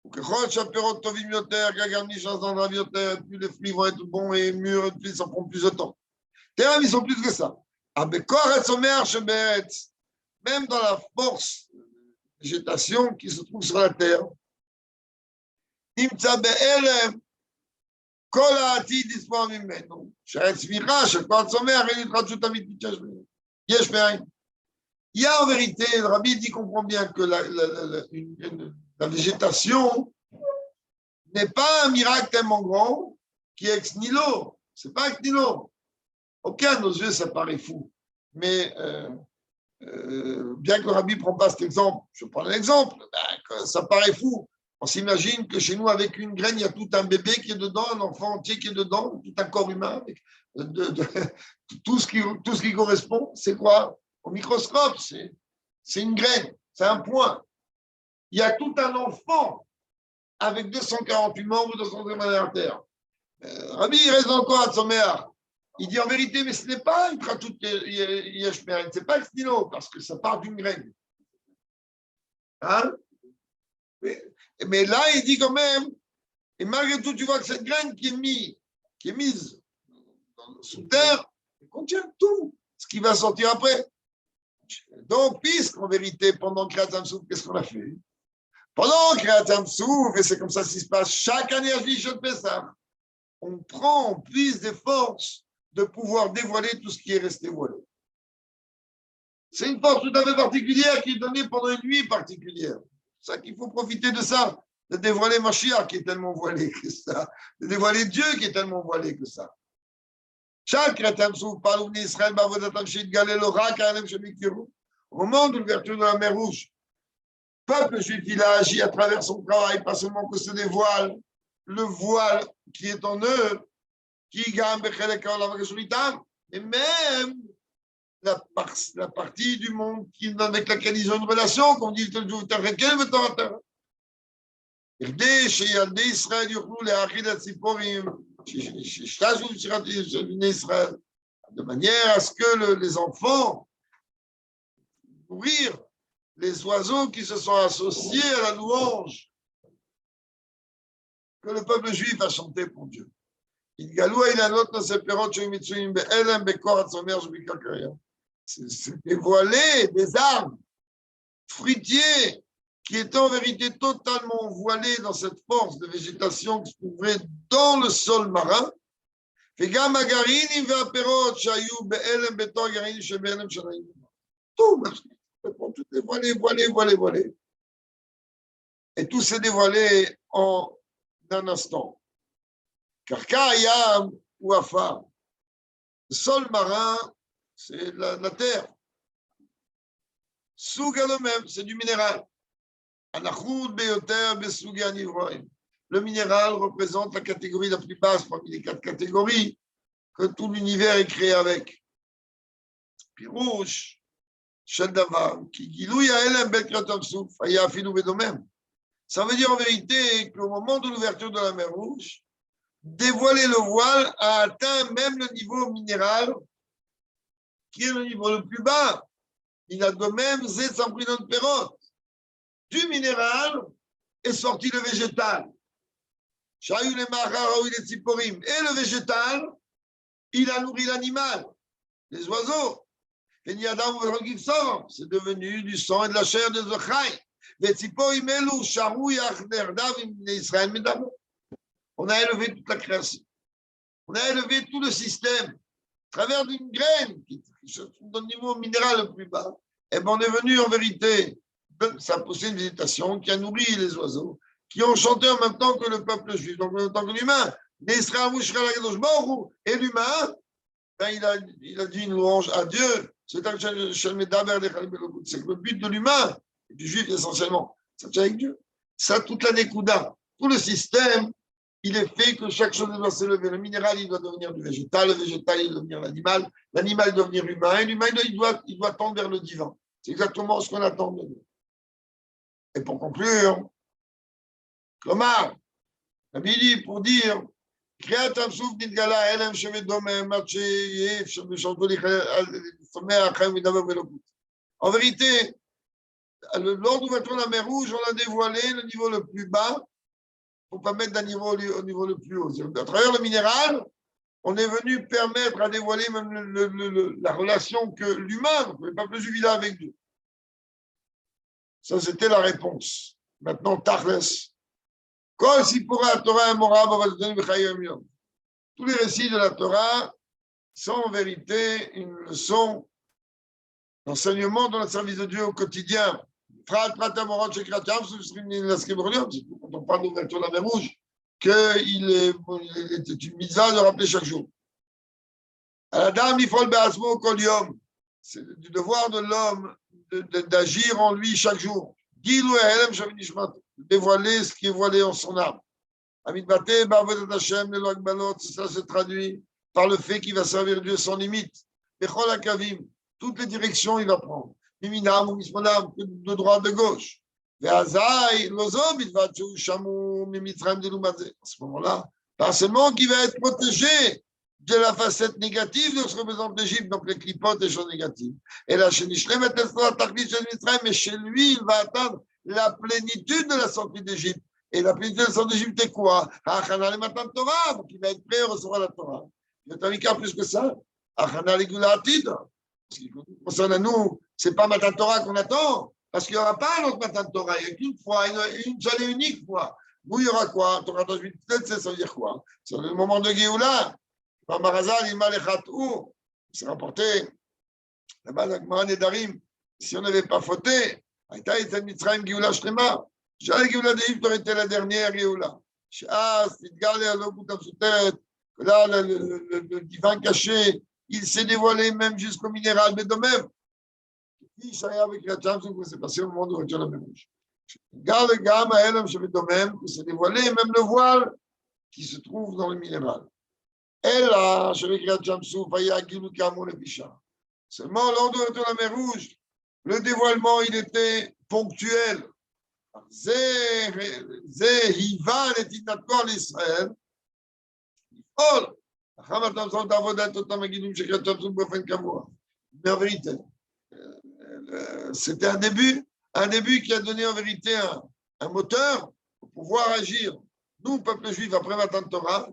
וככל שהפירות טובים יותר, גם נשאר רב יותר, plus les fruits vont être bons et mûrs, plus ça prend plus de temps. Terrain, ils sont plus que ça. Même dans la force de végétation qui se trouve sur la terre, כל העתיד יספור ממנו, שהצמיחה של כל הצומח אין התחדשות אמיתית יש מאין. Il y a en vérité, le Rabbi dit comprend bien que la végétation n'est pas un miracle tellement grand qui est ex nihilo. C'est pas ex nihilo. Ok, à nos yeux, ça paraît fou. Mais bien que le Rabbi ne prend pas cet exemple, je prends un exemple, ça paraît fou. On s'imagine que chez nous, avec une graine, il y a tout un bébé qui est dedans, un enfant entier qui est dedans, tout un corps humain, avec tout ce qui correspond. C'est quoi? Au microscope, c'est une graine, c'est un point. Il y a tout un enfant avec 248 membres de son artère. Rabbi, il reste encore à Tzomer. Il dit en vérité, mais ce n'est pas une tratout yeshmer, ce n'est pas le stylo, parce que ça part d'une graine. Hein? Mais là, il dit quand même, et malgré tout, tu vois que cette graine qui est mise sous terre, elle contient tout ce qui va sortir après. Donc, puisqu'en vérité, pendant Kriyat Yam-Souf, qu'est-ce qu'on a fait? Pendant Kriyat Yam-Souf, et c'est comme ça qu'il se passe chaque année à Shlichot Pesach, on puise des forces de pouvoir dévoiler tout ce qui est resté voilé. C'est une force tout à fait particulière qui est donnée pendant une nuit particulière. C'est ça qu'il faut profiter de ça, de dévoiler Mashiach qui est tellement voilé que ça, de dévoiler Dieu qui est tellement voilé que ça. Chaque Kriyat Yam-Souf, parle d'Israël, Bavodatam Shit Galelo, Rak Alem Shemikiru. Au moment de l'ouverture de la mer Rouge, le peuple juif, il a agi à travers son travail, pas seulement que se dévoile le voile qui est en eux, qui gagne mais même la partie du monde avec laquelle ils ont une relation, qu'on dit de manière à ce que les enfants nourrir les oiseaux qui se sont associés à la louange que le peuple juif a chanté pour Dieu. C'est dévoiler des arbres fruitiers qui étaient en vérité totalement voilés dans cette force de végétation qui se trouvait dans le sol marin. Tout, tout est voilé. Et tout s'est dévoilé en un instant. Karka, Yam ou Afar. Le sol marin, c'est la terre. Souga le même, c'est du minéral. Anachoud, Beyoter, Besouga, Nivroim. Le minéral représente la catégorie la plus basse parmi les 4 catégories que tout l'univers est créé avec. Pirouche. Ça veut dire en vérité qu'au moment de l'ouverture de la mer Rouge, dévoiler le voile a atteint même le niveau minéral, qui est le niveau le plus bas. Il a de même Zetsamprinon Perot. Du minéral est sorti le végétal. Et le végétal, il a nourri l'animal, les oiseaux. C'est devenu du sang et de la chair de Zochai. On a élevé toute la création. On a élevé tout le système. À travers d'une graine qui se trouve dans le niveau minéral le plus bas, et bien on est venu en vérité, ça a poussé une végétation qui a nourri les oiseaux, qui ont chanté en même temps que le peuple juif, donc en même temps que l'humain. Et l'humain, ben, il a dit une louange à Dieu. C'est que le but de l'humain, du juif essentiellement, c'est avec Dieu. Ça, toute la Nekuda, tout le système, il est fait que chaque chose doit s'élever. Le minéral, il doit devenir du végétal, le végétal, il doit devenir l'animal, l'animal doit devenir humain, et l'humain, il doit tendre vers le divin. C'est exactement ce qu'on attend de nous. Et pour conclure, Klomar, la Bible pour dire קריאת ים סוף נתגלה הלם שמדומם עד שיהיה אפשר בשעתו לשמח חיים מדבר ולוקות. En vérité, lors d'ouverture de la mer Rouge, on a dévoilé le niveau le plus bas pour pas mettre d'un niveau au niveau le plus haut. À travers le minéral, on est venu permettre à dévoiler même la relation que l'humain, le peuple juif a avec Dieu. Ça, c'était la réponse. Maintenant, Tachles. Tous les récits de la Torah sont en vérité une leçon d'enseignement dans le service de Dieu au quotidien. Quand on parle d'ouverture de la mer Rouge, qu'il est une mitzvah de rappeler chaque jour. C'est du devoir de l'homme d'agir en lui chaque jour. Dévoiler ce qui est voilé en son âme. Ça se traduit par le fait qu'il va servir Dieu sans limite. Toutes les directions, il va prendre. De droite, de gauche. À ce moment-là, pas seulement qu'il va être protégé de la facette négative de ce que représente l'Égypte, donc les clipotes, les choses négatives. Et là, mais chez lui, il va atteindre la plénitude de la sortie d'Égypte. Et la plénitude de la sortie d'Égypte, c'est quoi? Donc il va être prêt à recevoir la Torah. Il y a un cas plus que ça. Ce qui concerne à nous, ce n'est pas Matan Torah qu'on attend, parce qu'il n'y aura pas un autre Matan Torah. Il n'y a qu'une fois, une seule et unique fois. Où il y aura quoi? Torah 28, ça veut dire quoi? C'est le moment de Géoula. C'est rapporté là-bas dans Gemara Nedarim. Si on n'avait pas fauté, Aïta et Mitzrayim Géoula Shlema. Jamais Géoula d'Égypte aurait été la dernière Géoula. Là, le divin caché, il s'est dévoilé même jusqu'au minéral Bédomem. C'est passé au moment de l'ouverture de la mer Rouge. Garde le gamme à Elam chez Bédomem, il s'est dévoilé même le voile qui se trouve dans le minéral. Et là, seulement lors de l'ouverture de la mer Rouge, le dévoilement, il était ponctuel. Mais en vérité, c'était un début qui a donné en vérité un moteur pour pouvoir agir. Nous, peuple juif, après Matan Torah,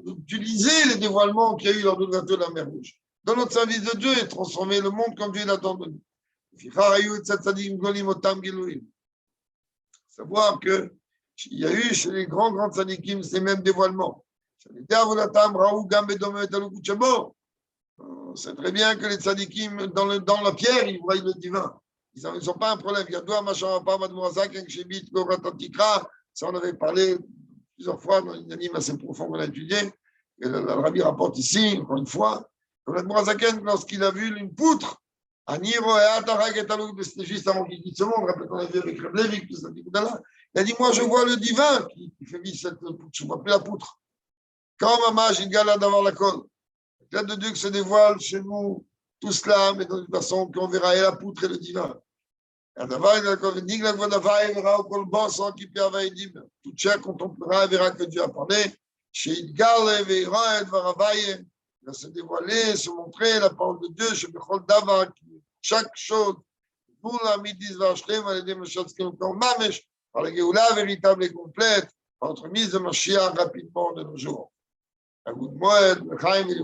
d'utiliser les dévoilements qu'il y a eu lors de l'ouverture de la mer Rouge dans notre service de Dieu et transformer le monde comme Dieu l'attend de nous. Savoir qu'il y a eu chez les grands tzadikim ces mêmes dévoilements. On sait très bien que les tzadikim, dans la pierre, ils voient le divin. Ils n'ont pas un problème. Il y a deux ça, on avait parlé plusieurs fois dans une anime assez profonde qu'on a étudié. Et le rabbi rapporte ici, encore une fois, que l'Admorazaken, lorsqu'il a vu une poutre, c'était juste avant qu'il quitte ce monde, rappelez qu'on a vu avec Reb Levi, il a dit, moi je vois le divin qui fait vivre cette poutre, je ne vois plus la poutre. Quand Mamash, il galère d'avoir la colle. La de Dieu qui se dévoile chez nous, tout cela, mais d'une façon qu'on verra et la poutre et le divin. Toute chair contemplera et verra que Dieu a parlé. Il va se dévoiler, se montrer la parole de Dieu. Chaque chose, par la Géoula véritable et complète, entremise de Mashiach rapidement de nos jours. À vous de Moed, Chaim et